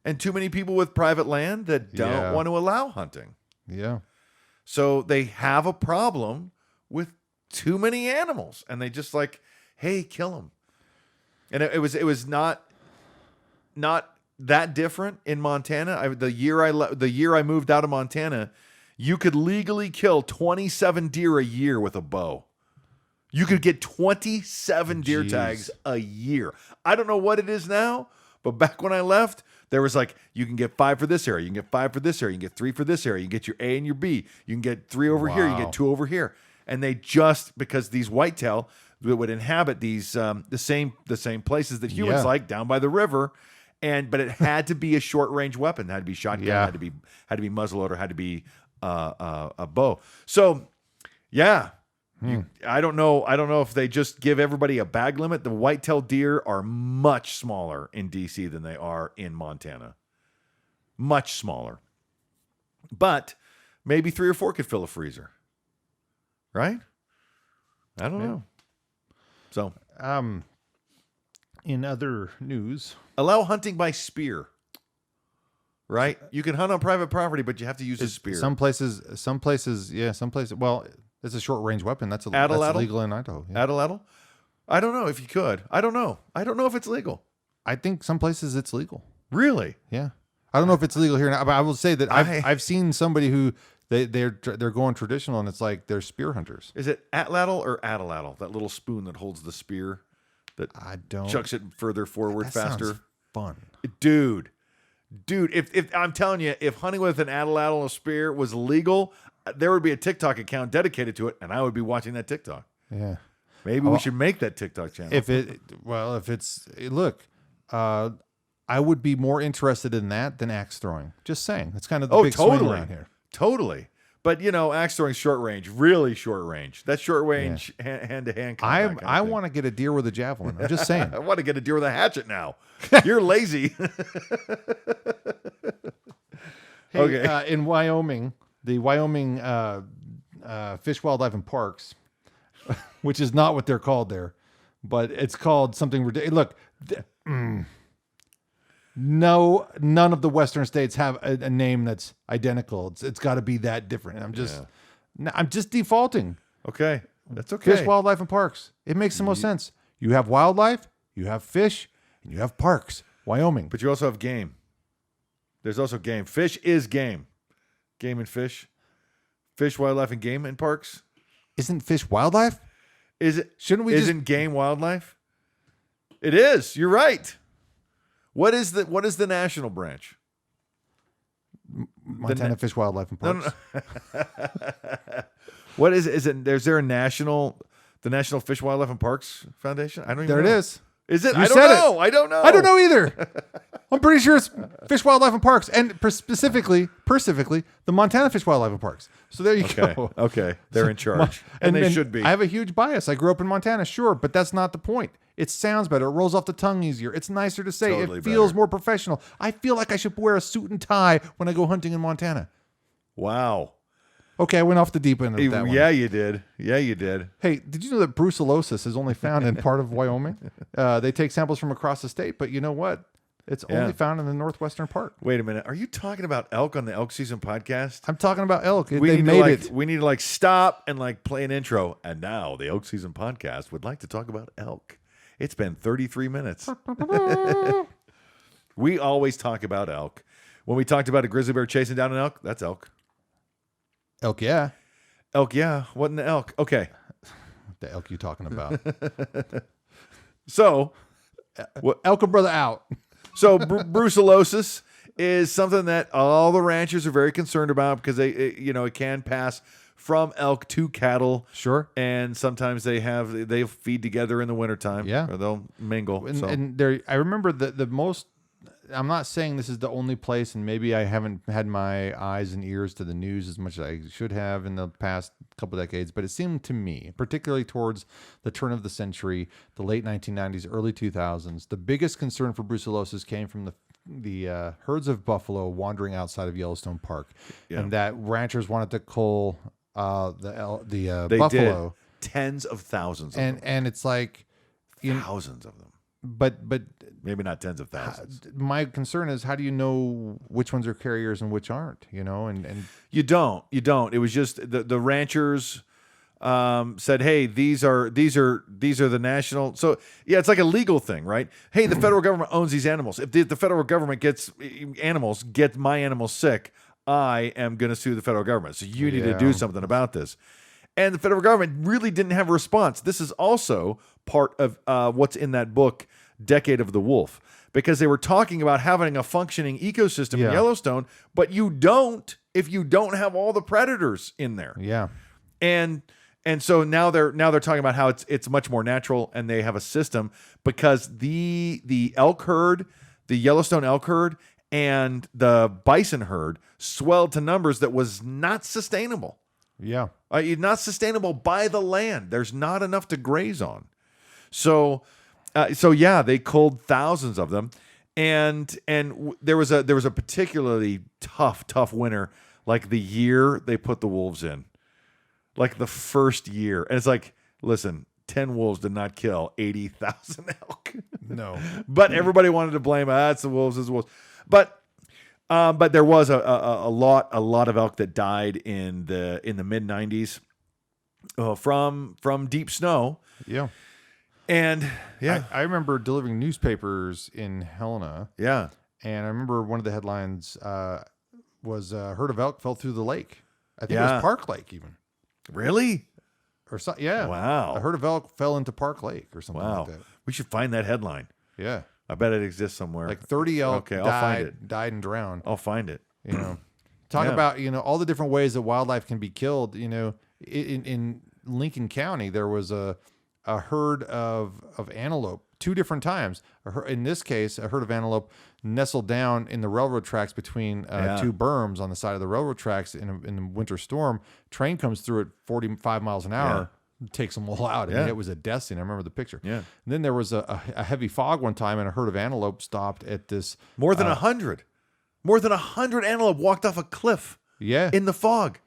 Speaker 2: and too many people with private land that don't want to allow hunting.
Speaker 1: Yeah.
Speaker 2: So they have a problem with too many animals, and they just like, hey, kill them. And it was not that different in Montana. The year I moved out of Montana, you could legally kill 27 deer a year with a bow. You could get 27 deer tags a year. I don't know what it is now, but back when I left, there was like, you can get 5 for this area, you can get 5 for this area, you can get 3 for this area, you can get your A and your B, you can get 3 over here, you get 2 over here. And they just, because these whitetail that would inhabit these the same places that humans like down by the river, but it had to be a short range weapon. It had to be shotgun, had to be muzzleloader, had to be a bow. So I don't know if they just give everybody a bag limit. The whitetail deer are much smaller in DC than they are in Montana. Much smaller. But maybe 3 or 4 could fill a freezer. Right? I don't know. So,
Speaker 1: in other news,
Speaker 2: allow hunting by spear. Right? You can hunt on private property, but you have to use a spear.
Speaker 1: Some places. Well, it's a short range weapon. That's illegal in Idaho. Yeah.
Speaker 2: Addle? I don't know if you could. I don't know if it's legal.
Speaker 1: I think some places it's legal.
Speaker 2: Really?
Speaker 1: Yeah. I don't know if it's legal here now, but I will say that I've seen somebody who they're going traditional, and it's like they're spear hunters.
Speaker 2: Is it atlatl or addle? That little spoon that holds the spear that chucks it further forward faster.
Speaker 1: Sounds fun,
Speaker 2: dude. If I'm telling you, if hunting with an atlatl and a spear was legal, there would be a TikTok account dedicated to it, and I would be watching that TikTok.
Speaker 1: Yeah.
Speaker 2: Maybe we should make that TikTok channel.
Speaker 1: I would be more interested in that than axe throwing. Just saying. It's kind of the big swing around here.
Speaker 2: Totally. But, axe throwing short range, really short range. That's short range, hand-to-hand combat.
Speaker 1: I want to get a deer with a javelin. I'm just saying.
Speaker 2: I want to get a deer with a hatchet now. You're lazy.
Speaker 1: Okay. In Wyoming, the Wyoming Fish, Wildlife, and Parks, which is not what they're called there, but it's called something ridiculous. Look, no, none of the Western states have a name that's identical. It's got to be that different. And I'm just defaulting.
Speaker 2: Okay, that's okay.
Speaker 1: Fish, Wildlife, and Parks. It makes the most sense. You have wildlife, you have fish, and you have parks. Wyoming,
Speaker 2: but you also have game. There's also game. Fish is game. Game and fish. Fish, wildlife, and game and parks.
Speaker 1: Isn't fish wildlife?
Speaker 2: Is it?
Speaker 1: Shouldn't we?
Speaker 2: Isn't game wildlife? It is. You're right. What is the national branch?
Speaker 1: Montana Fish, Wildlife, and Parks.
Speaker 2: No. What is it? Is there a the National Fish, Wildlife, and Parks Foundation? I don't even know.
Speaker 1: There it is.
Speaker 2: Is it? I don't know. I don't know.
Speaker 1: I don't know either. I'm pretty sure it's Fish, Wildlife, and Parks, and specifically, the Montana Fish, Wildlife, and Parks. So there you go.
Speaker 2: Okay, they're in charge, and they should be.
Speaker 1: I have a huge bias. I grew up in Montana, sure, but that's not the point. It sounds better. It rolls off the tongue easier. It's nicer to say.
Speaker 2: Totally
Speaker 1: it feels
Speaker 2: better.
Speaker 1: more professional. I feel like I should wear a suit and tie when I go hunting in Montana.
Speaker 2: Wow.
Speaker 1: Okay, I went off the deep end of that one.
Speaker 2: Yeah, you did.
Speaker 1: Hey, did you know that brucellosis is only found in part of Wyoming? They take samples from across the state, but you know what? It's only found in the northwestern part.
Speaker 2: Wait a minute. Are you talking about elk on the Elk Season podcast?
Speaker 1: I'm talking about elk.
Speaker 2: We need to stop and play an intro. And now the Elk Season podcast would like to talk about elk. It's been 33 minutes. We always talk about elk. When we talked about a grizzly bear chasing down an elk, that's elk.
Speaker 1: Elk, yeah.
Speaker 2: Elk, yeah. What in the elk? Okay.
Speaker 1: The elk you talking about?
Speaker 2: So,
Speaker 1: elk brother out.
Speaker 2: So brucellosis is something that all the ranchers are very concerned about because it can pass from elk to cattle.
Speaker 1: Sure.
Speaker 2: And sometimes they feed together in the wintertime.
Speaker 1: Yeah.
Speaker 2: Or they'll mingle.
Speaker 1: And I remember the most, I'm not saying this is the only place, and maybe I haven't had my eyes and ears to the news as much as I should have in the past couple decades, but it seemed to me, particularly towards the turn of the century, the late 1990s, early 2000s, the biggest concern for brucellosis came from the herds of buffalo wandering outside of Yellowstone Park, and that ranchers wanted to cull the
Speaker 2: they
Speaker 1: buffalo.
Speaker 2: Did. Tens of thousands of them.
Speaker 1: And it's like
Speaker 2: thousands of them.
Speaker 1: But
Speaker 2: maybe not tens of thousands.
Speaker 1: My concern is, how do you know which ones are carriers and which aren't? And
Speaker 2: you don't. It was just the ranchers said, "Hey, these are the national." So yeah, it's like a legal thing, right? Hey, the federal government owns these animals. If the federal government gets my animals sick, I am going to sue the federal government. So you need to do something about this. And the federal government really didn't have a response. This is also part of what's in that book, Decade of the Wolf, because they were talking about having a functioning ecosystem in Yellowstone, but you don't if you don't have all the predators in there.
Speaker 1: Yeah.
Speaker 2: And so now they're talking about how it's much more natural, and they have a system because the elk herd, the Yellowstone elk herd, and the bison herd swelled to numbers that was not sustainable.
Speaker 1: Yeah.
Speaker 2: Not sustainable by the land. There's not enough to graze on. So they culled thousands of them, and there was a particularly tough winter, like the year they put the wolves in, like the first year, and it's like, listen, 10 wolves did not kill 80,000 elk.
Speaker 1: No,
Speaker 2: but everybody wanted to blame it's the wolves, it's the wolves, but there was a lot of elk that died in the mid 90s from deep snow.
Speaker 1: Yeah.
Speaker 2: And
Speaker 1: I remember delivering newspapers in Helena.
Speaker 2: Yeah.
Speaker 1: And I remember one of the headlines was a herd of elk fell through the lake. I think it was Park Lake even.
Speaker 2: Really?
Speaker 1: Or so, yeah.
Speaker 2: Wow.
Speaker 1: A herd of elk fell into Park Lake or something like that.
Speaker 2: We should find that headline.
Speaker 1: Yeah.
Speaker 2: I bet it exists somewhere.
Speaker 1: Like 30 elk
Speaker 2: I'll find it.
Speaker 1: died and drowned.
Speaker 2: I'll find it.
Speaker 1: You know, talk about, all the different ways that wildlife can be killed. In Lincoln County, there was a herd of antelope 2 different times. In this case, a herd of antelope nestled down in the railroad tracks between 2 berms on the side of the railroad tracks in a winter storm. Train comes through at 45 miles an hour. Takes them all out. I mean, it was a death scene. I remember the picture. Yeah. And then there was a heavy fog one time, and a herd of antelope stopped at this.
Speaker 2: More than 100. More than 100 antelope walked off a cliff.
Speaker 1: Yeah.
Speaker 2: In the fog.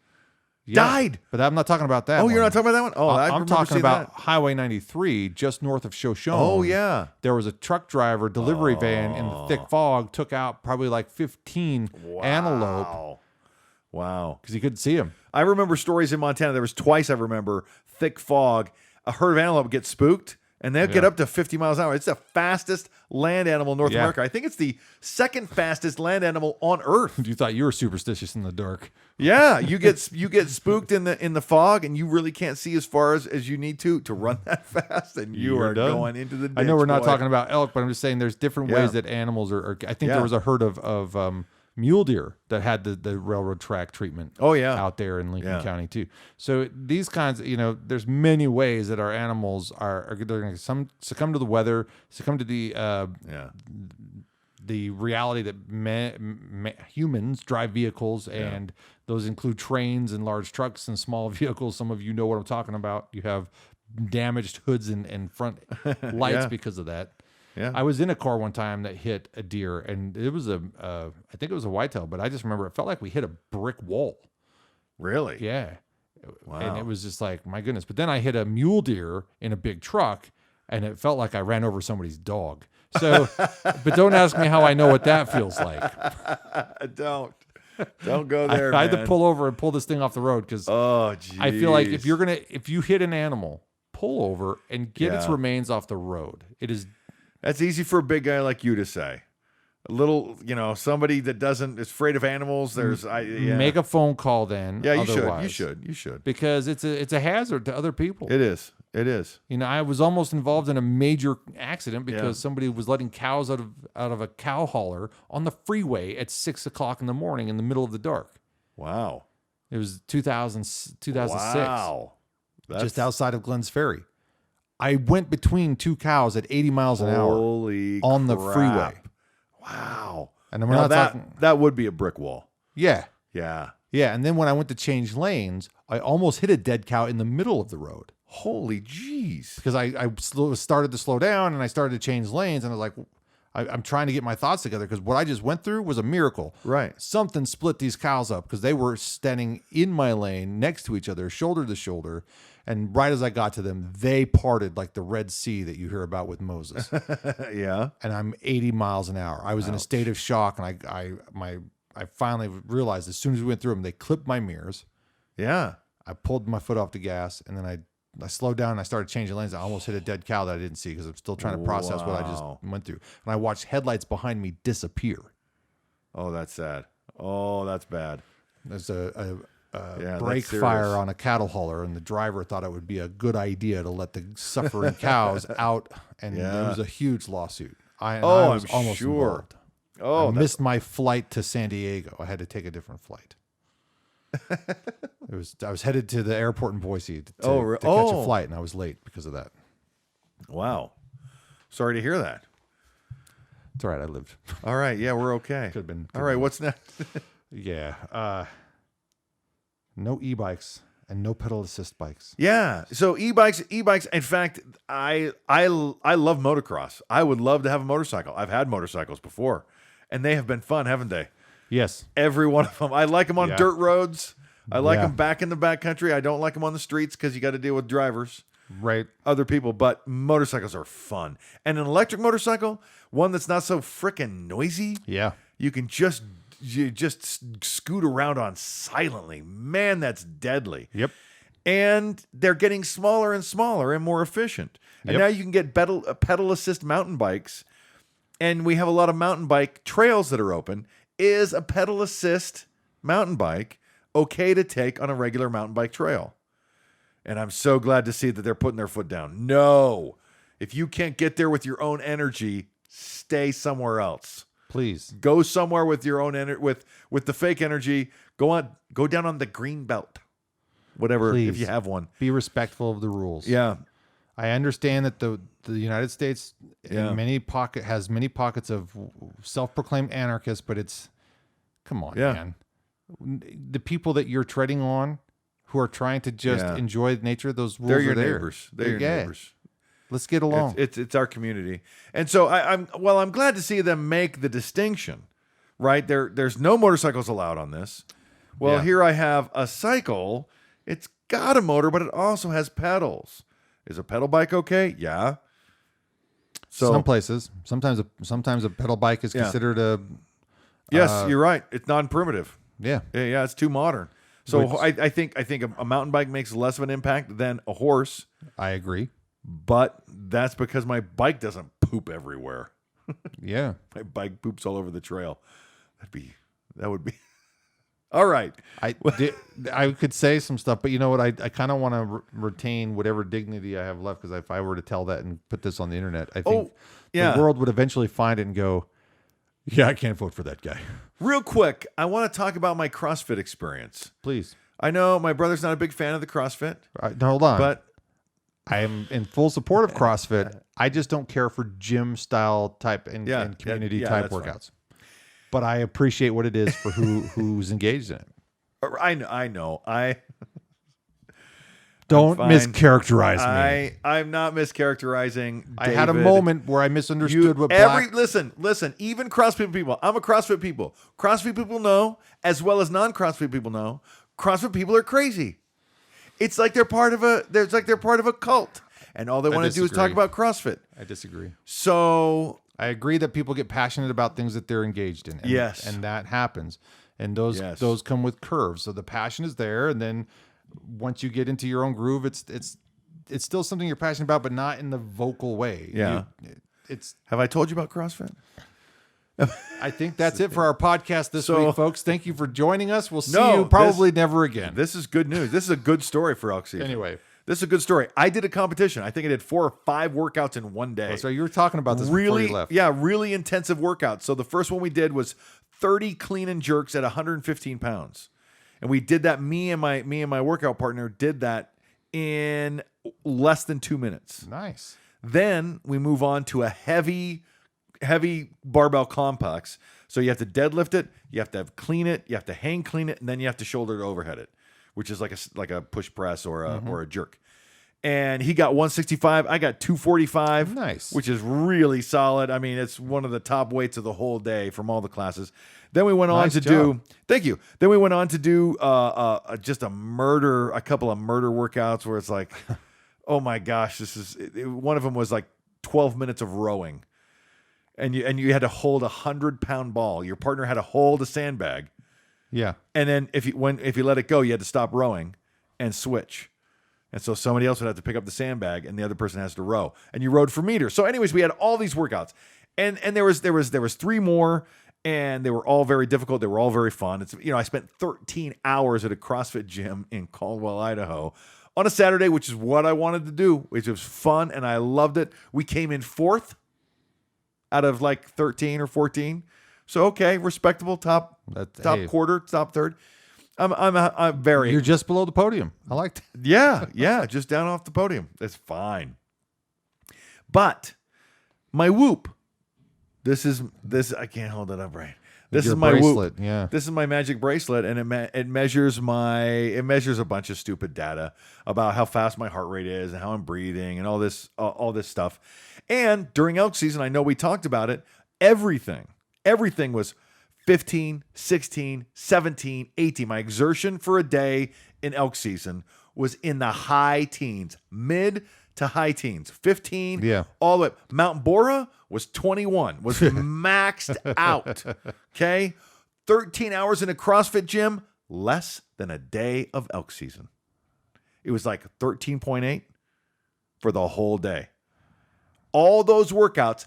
Speaker 2: Died.
Speaker 1: But I'm not talking about that.
Speaker 2: Oh, you're not talking about that one? Oh,
Speaker 1: I'm talking about Highway 93, just north of Shoshone.
Speaker 2: Oh, yeah.
Speaker 1: There was a truck driver, delivery van in the thick fog, took out probably like 15 antelope.
Speaker 2: Wow.
Speaker 1: Because he couldn't see them.
Speaker 2: I remember stories in Montana. There was twice, I remember, thick fog, a herd of antelope gets spooked, and they'll get up to 50 miles an hour. It's the fastest land animal in North America. I think it's the second fastest land animal on Earth.
Speaker 1: You thought you were superstitious in the dark.
Speaker 2: Yeah, you get spooked in the fog, and you really can't see as far as you need to run that fast, and you're going into the ditch.
Speaker 1: I know we're not talking about elk, but I'm just saying there's different ways that animals are I think there was a herd of mule deer that had the railroad track treatment out there in Lincoln County too. So these kinds, there's many ways that our animals are they're going to succumb to the weather, succumb to the reality that humans drive vehicles, and those include trains and large trucks and small vehicles. Some of you know what I'm talking about. You have damaged hoods and front lights because of that. Yeah. I was in a car one time that hit a deer, and it was I think it was a whitetail, but I just remember it felt like we hit a brick wall.
Speaker 2: Really?
Speaker 1: Yeah.
Speaker 2: Wow.
Speaker 1: And it was just like, my goodness. But then I hit a mule deer in a big truck, and it felt like I ran over somebody's dog. So, but don't ask me how I know what that feels like.
Speaker 2: Don't go there.
Speaker 1: I had to pull over and pull this thing off the road because I feel like if you hit an animal, pull over and get its remains off the road.
Speaker 2: That's easy for a big guy like you to say. A little, somebody that is afraid of animals.
Speaker 1: Make a phone call then.
Speaker 2: Yeah, you should.
Speaker 1: Because it's a hazard to other people.
Speaker 2: It is.
Speaker 1: I was almost involved in a major accident because somebody was letting cows out of a cow hauler on the freeway at 6 o'clock in the morning in the middle of the dark.
Speaker 2: Wow.
Speaker 1: It was 2006.
Speaker 2: Wow.
Speaker 1: Just outside of Glens Ferry. I went between 2 cows at 80 miles an hour on the freeway.
Speaker 2: Wow.
Speaker 1: And we're not talking...
Speaker 2: that would be a brick wall.
Speaker 1: Yeah.
Speaker 2: Yeah.
Speaker 1: Yeah. And then when I went to change lanes, I almost hit a dead cow in the middle of the road.
Speaker 2: Holy jeez.
Speaker 1: Because I started to slow down and I started to change lanes, and I was like, I'm trying to get my thoughts together because what I just went through was a miracle.
Speaker 2: Right.
Speaker 1: Something split these cows up because they were standing in my lane next to each other, shoulder to shoulder. And right as I got to them, they parted like the Red Sea that you hear about with Moses.
Speaker 2: Yeah.
Speaker 1: And I'm 80 miles an hour. I was in a state of shock, and I finally realized as soon as we went through them, they clipped my mirrors.
Speaker 2: Yeah.
Speaker 1: I pulled my foot off the gas, and then I slowed down and I started changing lanes. I almost hit a dead cow that I didn't see because I'm still trying to process what I just went through. And I watched headlights behind me disappear.
Speaker 2: Oh, that's sad. Oh, that's bad.
Speaker 1: There's a brake fire on a cattle hauler, and the driver thought it would be a good idea to let the suffering cows out, and it was a huge lawsuit. I was almost involved.
Speaker 2: Oh,
Speaker 1: I missed my flight to San Diego. I had to take a different flight. I was headed to the airport in Boise to catch a flight, and I was late because of that.
Speaker 2: Wow. Sorry to hear that.
Speaker 1: It's all right. I lived.
Speaker 2: All right. Yeah, we're okay.
Speaker 1: Could have been.
Speaker 2: All right. What's next?
Speaker 1: Yeah. No e-bikes and no pedal assist bikes.
Speaker 2: Yeah. So e-bikes. In fact, I love motocross. I would love to have a motorcycle. I've had motorcycles before, and they have been fun, haven't they?
Speaker 1: Yes.
Speaker 2: Every one of them. I like them on dirt roads. I like them back in the backcountry. I don't like them on the streets because you got to deal with drivers.
Speaker 1: Right.
Speaker 2: Other people. But motorcycles are fun. And an electric motorcycle, one that's not so freaking noisy.
Speaker 1: Yeah.
Speaker 2: You can just scoot around on silently. Man, that's deadly.
Speaker 1: Yep.
Speaker 2: And they're getting smaller and smaller and more efficient. And now you can get pedal assist mountain bikes. And we have a lot of mountain bike trails that are open. Is a pedal assist mountain bike okay to take on a regular mountain bike trail? And I'm so glad to see that they're putting their foot down. No. If you can't get there with your own energy, stay somewhere else.
Speaker 1: Please.
Speaker 2: Go somewhere with your own with the fake energy. Go down on the green belt. Whatever. Please. If you have one.
Speaker 1: Be respectful of the rules.
Speaker 2: Yeah.
Speaker 1: I understand that the United States in has many pockets of self-proclaimed anarchists, but come on, man. The people that you're treading on who are trying to just enjoy nature, those rules
Speaker 2: They're your
Speaker 1: are there.
Speaker 2: neighbors. They're your neighbors.
Speaker 1: Let's get along.
Speaker 2: It's our community. And so I'm glad to see them make the distinction, right? There's no motorcycles allowed on this. Well, here I have a cycle. It's got a motor, but it also has pedals. Is a pedal bike okay? Yeah. So
Speaker 1: some places, sometimes a pedal bike is considered a.
Speaker 2: Yes, you're right. It's non-primitive.
Speaker 1: Yeah.
Speaker 2: Yeah. It's too modern. So I think a mountain bike makes less of an impact than a horse.
Speaker 1: I agree.
Speaker 2: But that's because my bike doesn't poop everywhere.
Speaker 1: Yeah.
Speaker 2: My bike poops all over the trail. That would be. All right.
Speaker 1: I could say some stuff, but you know what? I kind of want to retain whatever dignity I have left, because if I were to tell that and put this on the internet, I think the world would eventually find it and go, yeah, I can't vote for that guy.
Speaker 2: Real quick, I want to talk about my CrossFit experience.
Speaker 1: Please.
Speaker 2: I know my brother's not a big fan of the CrossFit.
Speaker 1: Hold on.
Speaker 2: But
Speaker 1: I am in full support of CrossFit. I just don't care for gym style type and community type workouts. Fine. But I appreciate what it is for who's engaged in it.
Speaker 2: I know.
Speaker 1: Don't mischaracterize me.
Speaker 2: I'm not mischaracterizing. David.
Speaker 1: I had a moment where I misunderstood what black...
Speaker 2: Listen. Even CrossFit people. I'm a CrossFit people. CrossFit people know, as well as non-CrossFit people know, CrossFit people are crazy. It's like they're part of a cult, and all they want to do is talk about CrossFit.
Speaker 1: I disagree.
Speaker 2: So
Speaker 1: I agree that people get passionate about things that they're engaged in. And that happens. And those come with curves. So the passion is there, and then once you get into your own groove, it's still something you're passionate about, but not in the vocal way.
Speaker 2: Yeah. Have I told you about CrossFit?
Speaker 1: I think that's it for our podcast this week, folks. Thank you for joining us. We'll see you probably never again.
Speaker 2: This is good news. This is a good story for elk season.
Speaker 1: Anyway.
Speaker 2: This is a good story. I did a competition. I think I did 4 or 5 workouts in one day.
Speaker 1: So you were talking about this before you left.
Speaker 2: Yeah, really intensive workouts. So the first one we did was 30 clean and jerks at 115 pounds. And we did that. Me and my workout partner did that in less than 2 minutes.
Speaker 1: Nice.
Speaker 2: Then we move on to a heavy barbell complex. So you have to deadlift it, you have to clean it, you have to hang clean it, and then you have to shoulder to overhead it, which is like a push press or a jerk. And he got 165, I got 245.
Speaker 1: Nice.
Speaker 2: Which is really solid. I mean, it's one of the top weights of the whole day from all the classes. Then we went on to do thank you. Then we went on to do just a couple of murder workouts where it's like, oh my gosh, one of them was like 12 minutes of rowing. And you had to hold a 100-pound ball. Your partner had to hold a sandbag.
Speaker 1: Yeah.
Speaker 2: And then if you let it go, you had to stop rowing. and switch. And so somebody else would have to pick up the sandbag and the other person has to row. And you rowed for meters. So anyways, we had all these workouts. And there was 3 more, and they were all very difficult. They were all very fun. It's, I spent 13 hours at a CrossFit gym in Caldwell, Idaho on a Saturday, which is what I wanted to do, which was fun, and I loved it. We came in 4th out of like 13 or 14. So okay, respectable top quarter, top third. I'm very.
Speaker 1: You're just below the podium. I like that.
Speaker 2: Yeah, just down off the podium. That's fine. But my Whoop. This I can't hold it up right. This is my
Speaker 1: bracelet.
Speaker 2: Whoop.
Speaker 1: Yeah.
Speaker 2: This is my magic bracelet, and it measures a bunch of stupid data about how fast my heart rate is and how I'm breathing and all this stuff. And during elk season, I know we talked about it. Everything was 15, 16, 17, 18. My exertion for a day in elk season was in the high teens, mid to high teens, 15, all the way. Mount Bora was 21, was maxed out. Okay. 13 hours in a CrossFit gym, less than a day of elk season. It was like 13.8 for the whole day. All those workouts,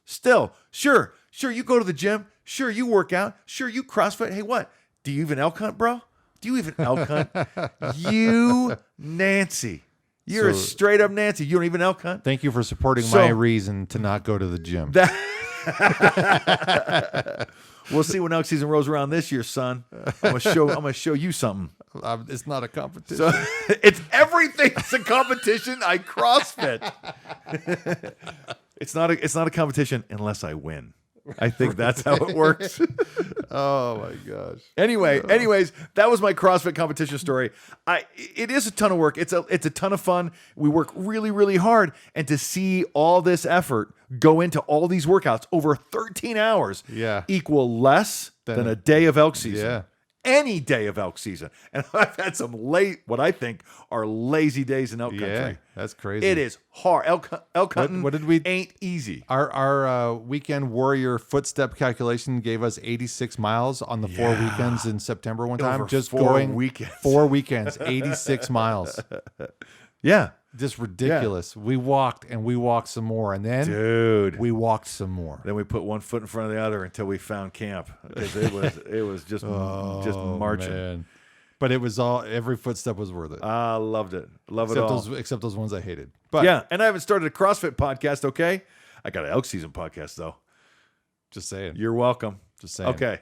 Speaker 2: still, sure, you go to the gym. Sure, you work out. Sure, you CrossFit. Hey, what? Do you even elk hunt, bro? Do you even elk hunt? You, Nancy. You're a straight up Nancy. You don't even elk hunt?
Speaker 1: Thank you for supporting my reason to not go to the gym.
Speaker 2: We'll see when elk season rolls around this year, son. I'm gonna show you something.
Speaker 1: It's not a competition.
Speaker 2: So, it's everything. It's a competition. I CrossFit. It's not a competition unless I win. I think that's how it works.
Speaker 1: Oh my gosh.
Speaker 2: Anyways, that was my CrossFit competition story. It is a ton of work. It's a ton of fun. We work really, really hard, and to see all this effort go into all these workouts over 13 hours, equal less than a day of elk season.
Speaker 1: Yeah.
Speaker 2: Any day of elk season. And I've had some what I think are lazy days in elk country.
Speaker 1: Yeah, that's crazy.
Speaker 2: It is hard. Elk hunting ain't easy.
Speaker 1: Our weekend warrior footstep calculation gave us 86 miles on the 4 weekends in September one time. Just
Speaker 2: 4 weekends.
Speaker 1: 4 weekends, 86 miles.
Speaker 2: Yeah.
Speaker 1: Just ridiculous. Yeah. We walked some more, and then we walked some more.
Speaker 2: Then we put one foot in front of the other until we found camp. It was just marching. Man.
Speaker 1: But it was every footstep was worth it.
Speaker 2: I loved it.
Speaker 1: Except those ones I hated. But
Speaker 2: yeah, and I haven't started a CrossFit podcast. Okay, I got an elk season podcast though.
Speaker 1: Just saying.
Speaker 2: You're welcome.
Speaker 1: Just saying.
Speaker 2: Okay.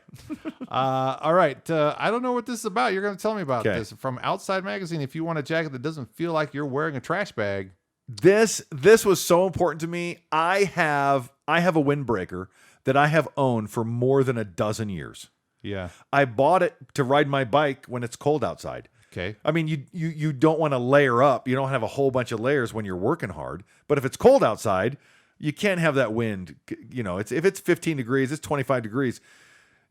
Speaker 1: All right. I don't know what this is about. You're going to tell me about this. From Outside Magazine, if you want a jacket that doesn't feel like you're wearing a trash bag.
Speaker 2: This was so important to me. I have a windbreaker that I have owned for more than a dozen years.
Speaker 1: Yeah.
Speaker 2: I bought it to ride my bike when it's cold outside.
Speaker 1: Okay.
Speaker 2: I mean, you don't want to layer up. You don't have a whole bunch of layers when you're working hard. But if it's cold outside, you can't have that wind. If it's 15 degrees, it's 25 degrees.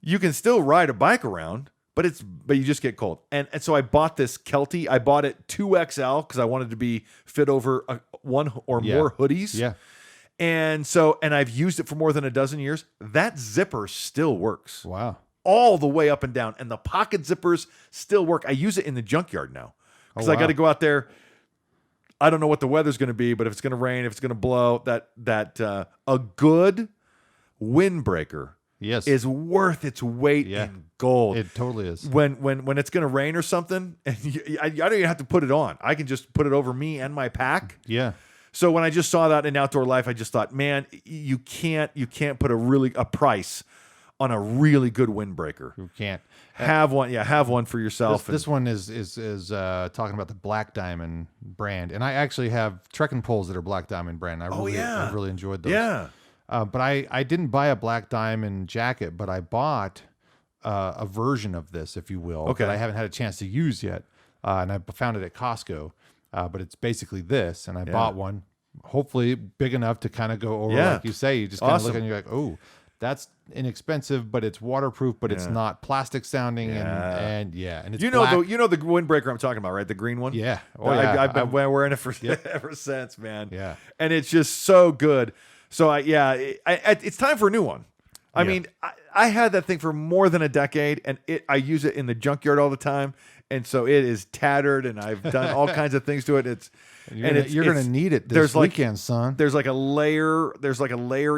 Speaker 2: You can still ride a bike around, but you just get cold. And so I bought this Kelty. I bought it 2XL because I wanted to be fit over one or more hoodies.
Speaker 1: Yeah.
Speaker 2: And I've used it for more than a dozen years. That zipper still works.
Speaker 1: Wow.
Speaker 2: All the way up and down. And the pocket zippers still work. I use it in the junkyard now because I got to go out there. I don't know what the weather's going to be, but if it's going to rain, if it's going to blow, a good windbreaker is worth its weight in gold.
Speaker 1: It totally is.
Speaker 2: When it's going to rain or something, and I don't even have to put it on. I can just put it over me and my pack.
Speaker 1: Yeah.
Speaker 2: So when I just saw that in Outdoor Life, I just thought, man, you can't put a price on a really good windbreaker.
Speaker 1: You can't.
Speaker 2: Have one. Yeah, have one for yourself.
Speaker 1: This one is talking about the Black Diamond brand, and I actually have trekking poles that are Black Diamond brand. I really enjoyed those.
Speaker 2: Yeah.
Speaker 1: But I didn't buy a Black Diamond jacket, but I bought a version of this, if you will, that I haven't had a chance to use yet, and I found it at Costco. But it's basically this, and I bought one, hopefully big enough to kind of go over, like you say. You just kind of look and you're like, oh. That's inexpensive, but it's waterproof, but it's not plastic sounding, and it's
Speaker 2: the windbreaker I'm talking about, right? The green one.
Speaker 1: Yeah,
Speaker 2: I've been wearing it for ever since, man.
Speaker 1: Yeah,
Speaker 2: and it's just so good. So it's time for a new one. I mean, I had that thing for more than a decade, and I use it in the junkyard all the time. and so it is tattered, and I've done all kinds of things to it.
Speaker 1: You're gonna need it this weekend, son.
Speaker 2: There's like a layer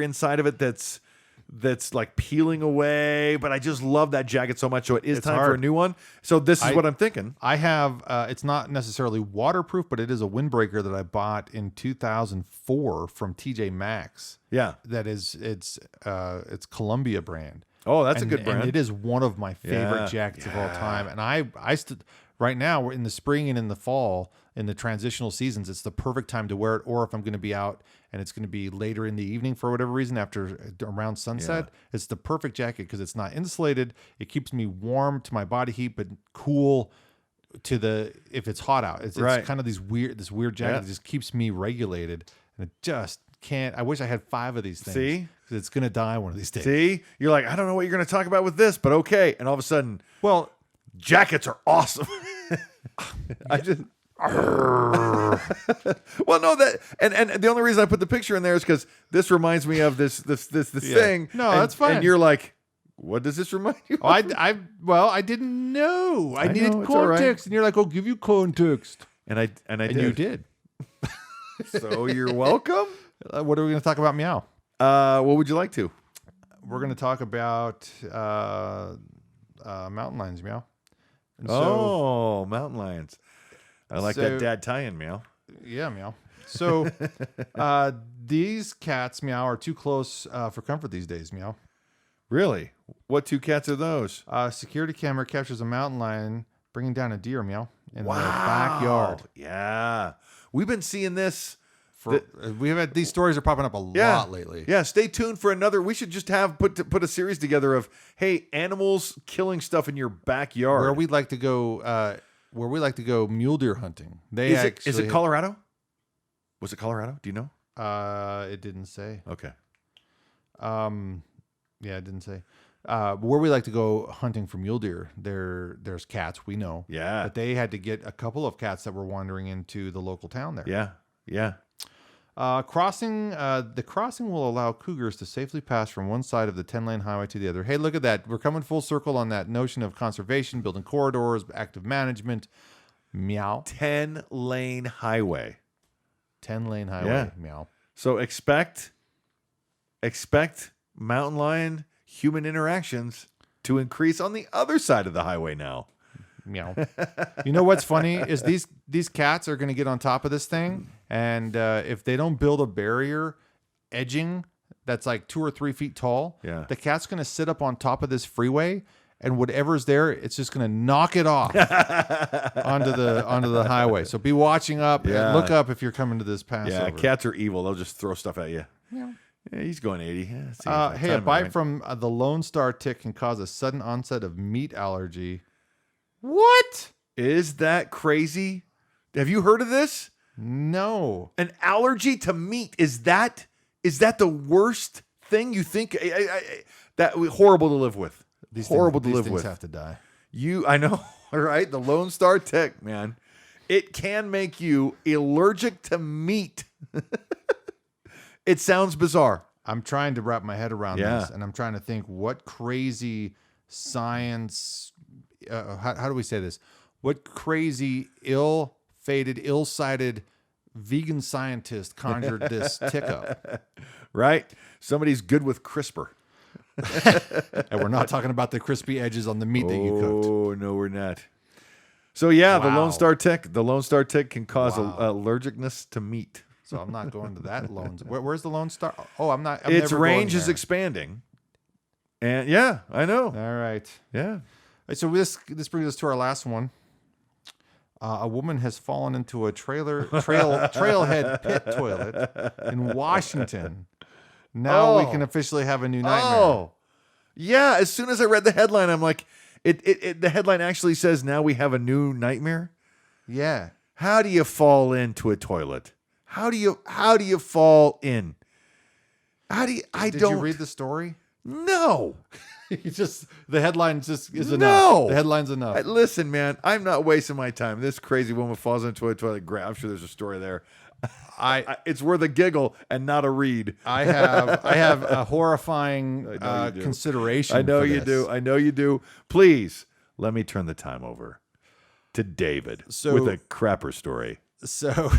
Speaker 2: inside of it that's like peeling away, but I just love that jacket so much. So it's time for a new one. So this is what I'm thinking.
Speaker 1: I have, it's not necessarily waterproof, but it is a windbreaker that I bought in 2004 from TJ Maxx.
Speaker 2: Yeah.
Speaker 1: That is, it's Columbia brand.
Speaker 2: Oh, that's a good brand.
Speaker 1: And it is one of my favorite jackets of all time. And right now we're in the spring and in the fall, in the transitional seasons, it's the perfect time to wear it. Or if I'm going to be out and it's going to be later in the evening for whatever reason, around sunset, it's the perfect jacket because it's not insulated. It keeps me warm to my body heat, but cool if it's hot out. It's kind of this weird jacket that just keeps me regulated, and it just can't. I wish I had 5 of these things.
Speaker 2: See?
Speaker 1: Because it's going to die one of these days.
Speaker 2: See? You're like, I don't know what you're going to talk about with this, but okay. And all of a sudden, jackets are awesome. Well, no, and the only reason I put the picture in there is because this reminds me of this thing.
Speaker 1: No, that's fine.
Speaker 2: And you're like, what does this remind you of?
Speaker 1: I didn't know. I needed context, and you're like, I'll give you context.
Speaker 2: And I did.
Speaker 1: You did.
Speaker 2: So you're welcome.
Speaker 1: What are we going to talk about, Meow?
Speaker 2: What would you like to?
Speaker 1: We're going to talk about mountain lions, Meow. And
Speaker 2: mountain lions. I like that dad tie-in, Meow.
Speaker 1: Yeah, Meow. So these cats, Meow, are too close for comfort these days, Meow.
Speaker 2: Really? What 2 cats are those?
Speaker 1: Security camera captures a mountain lion bringing down a deer, Meow, in the backyard.
Speaker 2: Yeah. We've been seeing this.
Speaker 1: These stories are popping up a lot lately.
Speaker 2: Yeah, stay tuned for another. We should just put a series together of, hey, animals killing stuff in your backyard.
Speaker 1: Where we'd like to go mule deer hunting.
Speaker 2: Is it Colorado? Was it Colorado? Do you know?
Speaker 1: It didn't say.
Speaker 2: Okay.
Speaker 1: Yeah, it didn't say. Where we like to go hunting for mule deer, there's cats, we know.
Speaker 2: Yeah.
Speaker 1: But they had to get a couple of cats that were wandering into the local town there.
Speaker 2: Yeah. Yeah.
Speaker 1: The crossing will allow cougars to safely pass from one side of the 10-lane highway to the other. Hey, look at that. We're coming full circle on that notion of conservation, building corridors, active management. Meow.
Speaker 2: 10-lane highway.
Speaker 1: 10-lane highway. Meow.
Speaker 2: So expect mountain lion human interactions to increase on the other side of the highway now.
Speaker 1: Meow. You know what's funny is these cats are going to get on top of this thing, and if they don't build a barrier edging that's like 2 or 3 feet tall, the cat's going to sit up on top of this freeway, and whatever's there, it's just going to knock it off onto the highway. So be watching up. And look up if you're coming to this pass.
Speaker 2: Yeah, cats are evil. They'll just throw stuff at you. Yeah. Yeah, he's going 80.
Speaker 1: Hey, a bite from the Lone Star tick can cause a sudden onset of meat allergy. What?
Speaker 2: Is that crazy? Have you heard of this?
Speaker 1: No.
Speaker 2: An allergy to meat. Is that the worst thing you think? That horrible to live with.
Speaker 1: These things have to die.
Speaker 2: I know, right? The Lone Star tick, man. It can make you allergic to meat. It sounds bizarre.
Speaker 1: I'm trying to wrap my head around this, and I'm trying to think what crazy science. How do we say this? What crazy, ill-fated, ill-sighted vegan scientist conjured this tick up?
Speaker 2: Right? Somebody's good with CRISPR.
Speaker 1: And we're not talking about the crispy edges on the meat that you cooked.
Speaker 2: Oh, no, we're not. So, the Lone Star tick. The Lone Star tick can cause allergicness to meat.
Speaker 1: So I'm not going to that Lone Star. Where's the Lone Star? Oh, I'm not.
Speaker 2: Its range is expanding. And I know.
Speaker 1: All right.
Speaker 2: Yeah.
Speaker 1: So this brings us to our last one. A woman has fallen into a trailhead pit toilet in Washington. Now we can officially have a new nightmare.
Speaker 2: Oh, yeah. As soon as I read the headline, I'm like, the headline actually says, now we have a new nightmare.
Speaker 1: Yeah.
Speaker 2: How do you fall into a toilet? How do you fall in? Did you
Speaker 1: read the story?
Speaker 2: No.
Speaker 1: The headline just is enough.
Speaker 2: No.
Speaker 1: The headline's enough.
Speaker 2: Listen, man, I'm not wasting my time. This crazy woman falls into a toilet. I'm sure there's a story there. It's worth a giggle and not a read.
Speaker 1: I have a horrifying consideration.
Speaker 2: I know you do. Please let me turn the time over to David with a crapper story.
Speaker 1: So,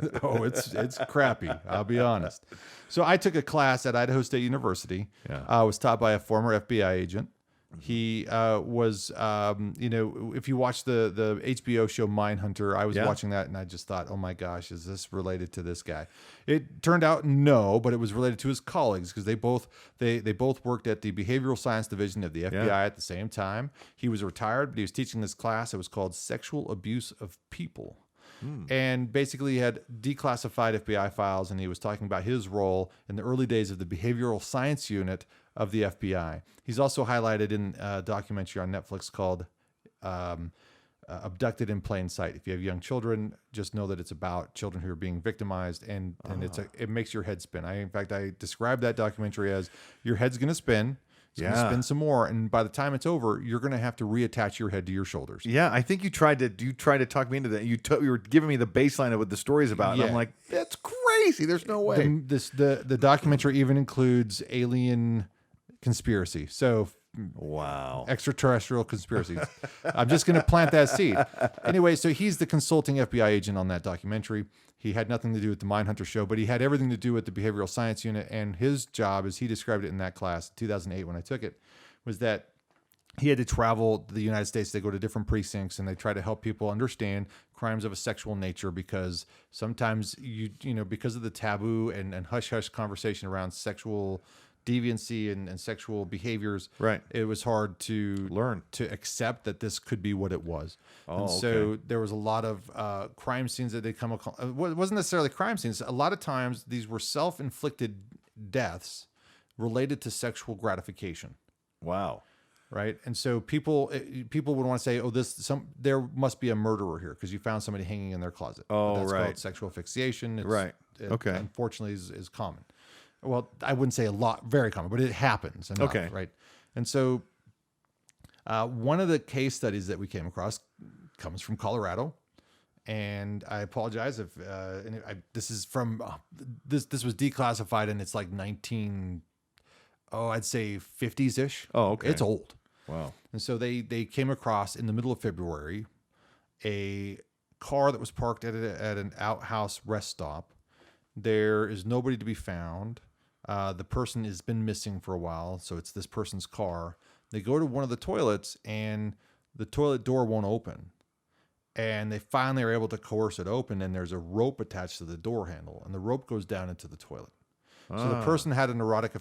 Speaker 1: it's crappy. I'll be honest. So I took a class at Idaho State University.
Speaker 2: Yeah.
Speaker 1: I was taught by a former FBI agent. He was, if you watch the HBO show Mindhunter, I was watching that and I just thought, oh my gosh, is this related to this guy? It turned out no, but it was related to his colleagues because they both worked at the Behavioral Science Division of the FBI at the same time. He was retired, but he was teaching this class. It was called Sexual Abuse of People. And basically he had declassified FBI files, and he was talking about his role in the early days of the behavioral science unit of the FBI. He's also highlighted in a documentary on Netflix called Abducted in Plain Sight. If you have young children, just know that it's about children who are being victimized, and it makes your head spin. In fact, I described that documentary as your head's going to spin. It's going to spin some more, and by the time it's over, you're going to have to reattach your head to your shoulders.
Speaker 2: Yeah, I think you tried to talk me into that. You were giving me the baseline of what the story's about, and I'm like, that's crazy. There's no way.
Speaker 1: The documentary even includes alien conspiracy. So,
Speaker 2: wow,
Speaker 1: extraterrestrial conspiracies. I'm just going to plant that seed. Anyway, so he's the consulting FBI agent on that documentary. He had nothing to do with the Mindhunter show, but he had everything to do with the behavioral science unit. And his job, as he described it in that class, 2008 when I took it, was that he had to travel to the United States. They go to different precincts and they try to help people understand crimes of a sexual nature, because sometimes because of the taboo and hush-hush conversation around sexual deviancy and sexual behaviors,
Speaker 2: right?
Speaker 1: It was hard to
Speaker 2: learn
Speaker 1: to accept that this could be what it was. So there was a lot of crime scenes that they come across. It wasn't necessarily crime scenes. A lot of times these were self-inflicted deaths related to sexual gratification.
Speaker 2: Wow.
Speaker 1: Right. And so people would want to say, there must be a murderer here because you found somebody hanging in their closet. That's called sexual asphyxiation.
Speaker 2: Right. Okay.
Speaker 1: Unfortunately is common. Well, I wouldn't say a lot, very common, but it happens enough, right? And so one of the case studies that we came across comes from Colorado, and I apologize if this is from this was declassified, and it's like I'd say 50s-ish.
Speaker 2: Oh, okay.
Speaker 1: It's old.
Speaker 2: Wow.
Speaker 1: And so they came across in the middle of February a car that was parked at an outhouse rest stop. There is nobody to be found. The person has been missing for a while, so it's this person's car. They go to one of the toilets, and the toilet door won't open. And they finally are able to coerce it open, and there's a rope attached to the door handle, and the rope goes down into the toilet. So the person had an erotic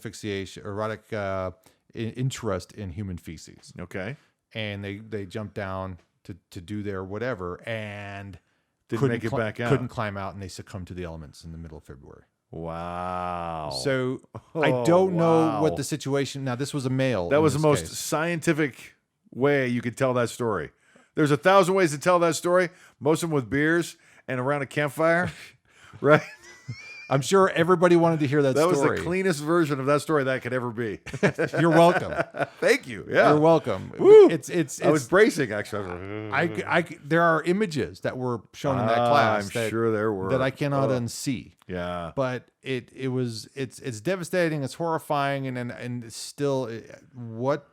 Speaker 1: interest in human feces.
Speaker 2: Okay.
Speaker 1: And they jumped down to do their whatever, and
Speaker 2: didn't make it back out.
Speaker 1: Couldn't climb out, and they succumbed to the elements in the middle of February.
Speaker 2: Wow.
Speaker 1: So I don't know what the situation. Now, this was a male.
Speaker 2: That was the most scientific way you could tell that story. There's 1,000 ways to tell that story, most of them with beers and around a campfire, right?
Speaker 1: I'm sure everybody wanted to hear that story.
Speaker 2: That was the cleanest version of that story that could ever be.
Speaker 1: You're welcome.
Speaker 2: Thank you. Yeah.
Speaker 1: You're welcome.
Speaker 2: Woo.
Speaker 1: It's
Speaker 2: I was bracing, actually.
Speaker 1: There are images that were shown in that class.
Speaker 2: I'm sure there were.
Speaker 1: That I cannot unsee.
Speaker 2: Yeah.
Speaker 1: But it's devastating. It's horrifying. And still, what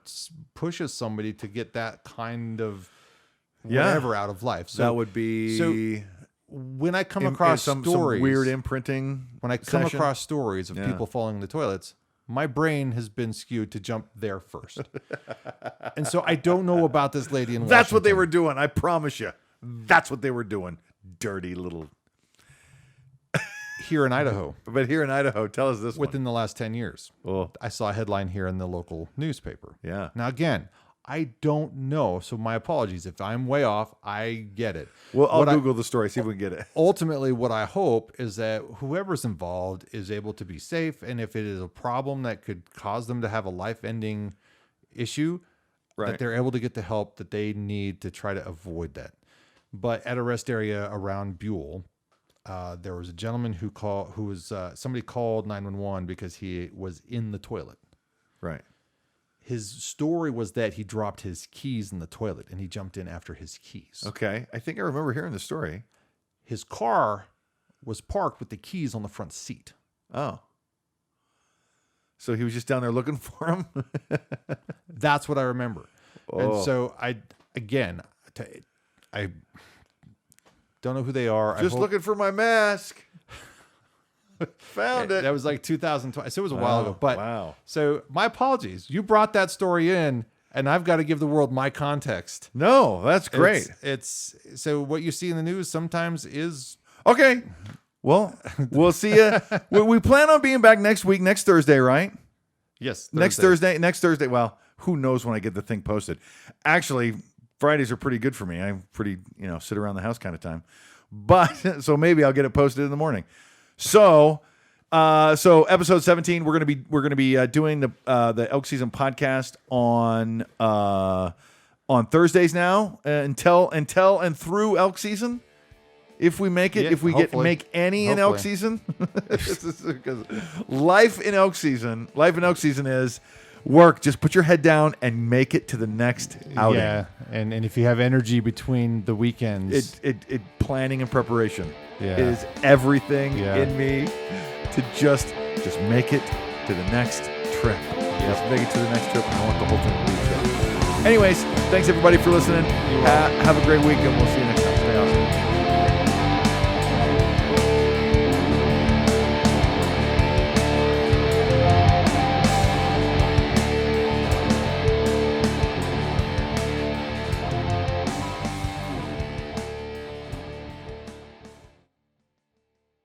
Speaker 1: pushes somebody to get that kind of whatever out of life? So
Speaker 2: that would be...
Speaker 1: when I come across
Speaker 2: some weird imprinting,
Speaker 1: across stories of people falling in the toilets, my brain has been skewed to jump there first. And so I don't know about this lady in Washington.
Speaker 2: That's what they were doing. I promise you. That's what they were doing. Dirty little.
Speaker 1: Here in Idaho.
Speaker 2: But here in Idaho, tell us this
Speaker 1: within the last 10 years.
Speaker 2: Oh.
Speaker 1: I saw a headline here in the local newspaper.
Speaker 2: Yeah.
Speaker 1: Now, again, I don't know, so my apologies. If I'm way off, I get it.
Speaker 2: Well, I'll Google the story, see if we can get it.
Speaker 1: Ultimately, what I hope is that whoever's involved is able to be safe, and if it is a problem that could cause them to have a life-ending issue, that they're able to get the help that they need to try to avoid that. But at a rest area around Buell, there was a gentleman somebody called 911 because he was in the toilet.
Speaker 2: Right.
Speaker 1: His story was that he dropped his keys in the toilet and he jumped in after his keys.
Speaker 2: Okay. I think I remember hearing the story.
Speaker 1: His car was parked with the keys on the front seat.
Speaker 2: Oh. So he was just down there looking for him?
Speaker 1: That's what I remember. Oh. And so I don't know who they are.
Speaker 2: Just looking for my mask. Found it.
Speaker 1: That was like 2020. So it was a while ago. But
Speaker 2: wow.
Speaker 1: So my apologies. You brought that story in, and I've got to give the world my context.
Speaker 2: No, that's great.
Speaker 1: It's so what you see in the news sometimes is
Speaker 2: okay. Well, we'll see you. We plan on being back next week, next Thursday, right?
Speaker 1: Yes.
Speaker 2: Thursday. Next Thursday. Well, who knows when I get the thing posted? Actually, Fridays are pretty good for me. I'm pretty, sit around the house kind of time. But so maybe I'll get it posted in the morning. So episode 17, we're gonna be doing the elk season podcast on Thursdays now until and through elk season. If we make it, if we make any in elk season, because life in elk season is work. Just put your head down and make it to the next outing.
Speaker 1: Yeah, and if you have energy between the weekends,
Speaker 2: it planning and preparation
Speaker 1: Yeah.
Speaker 2: is everything
Speaker 1: Yeah.
Speaker 2: in me to just make it to the next trip. Just make it to the next trip, and I want the whole thing to be a trip. Anyways, thanks everybody for listening. Have a great week, and we'll see you next time.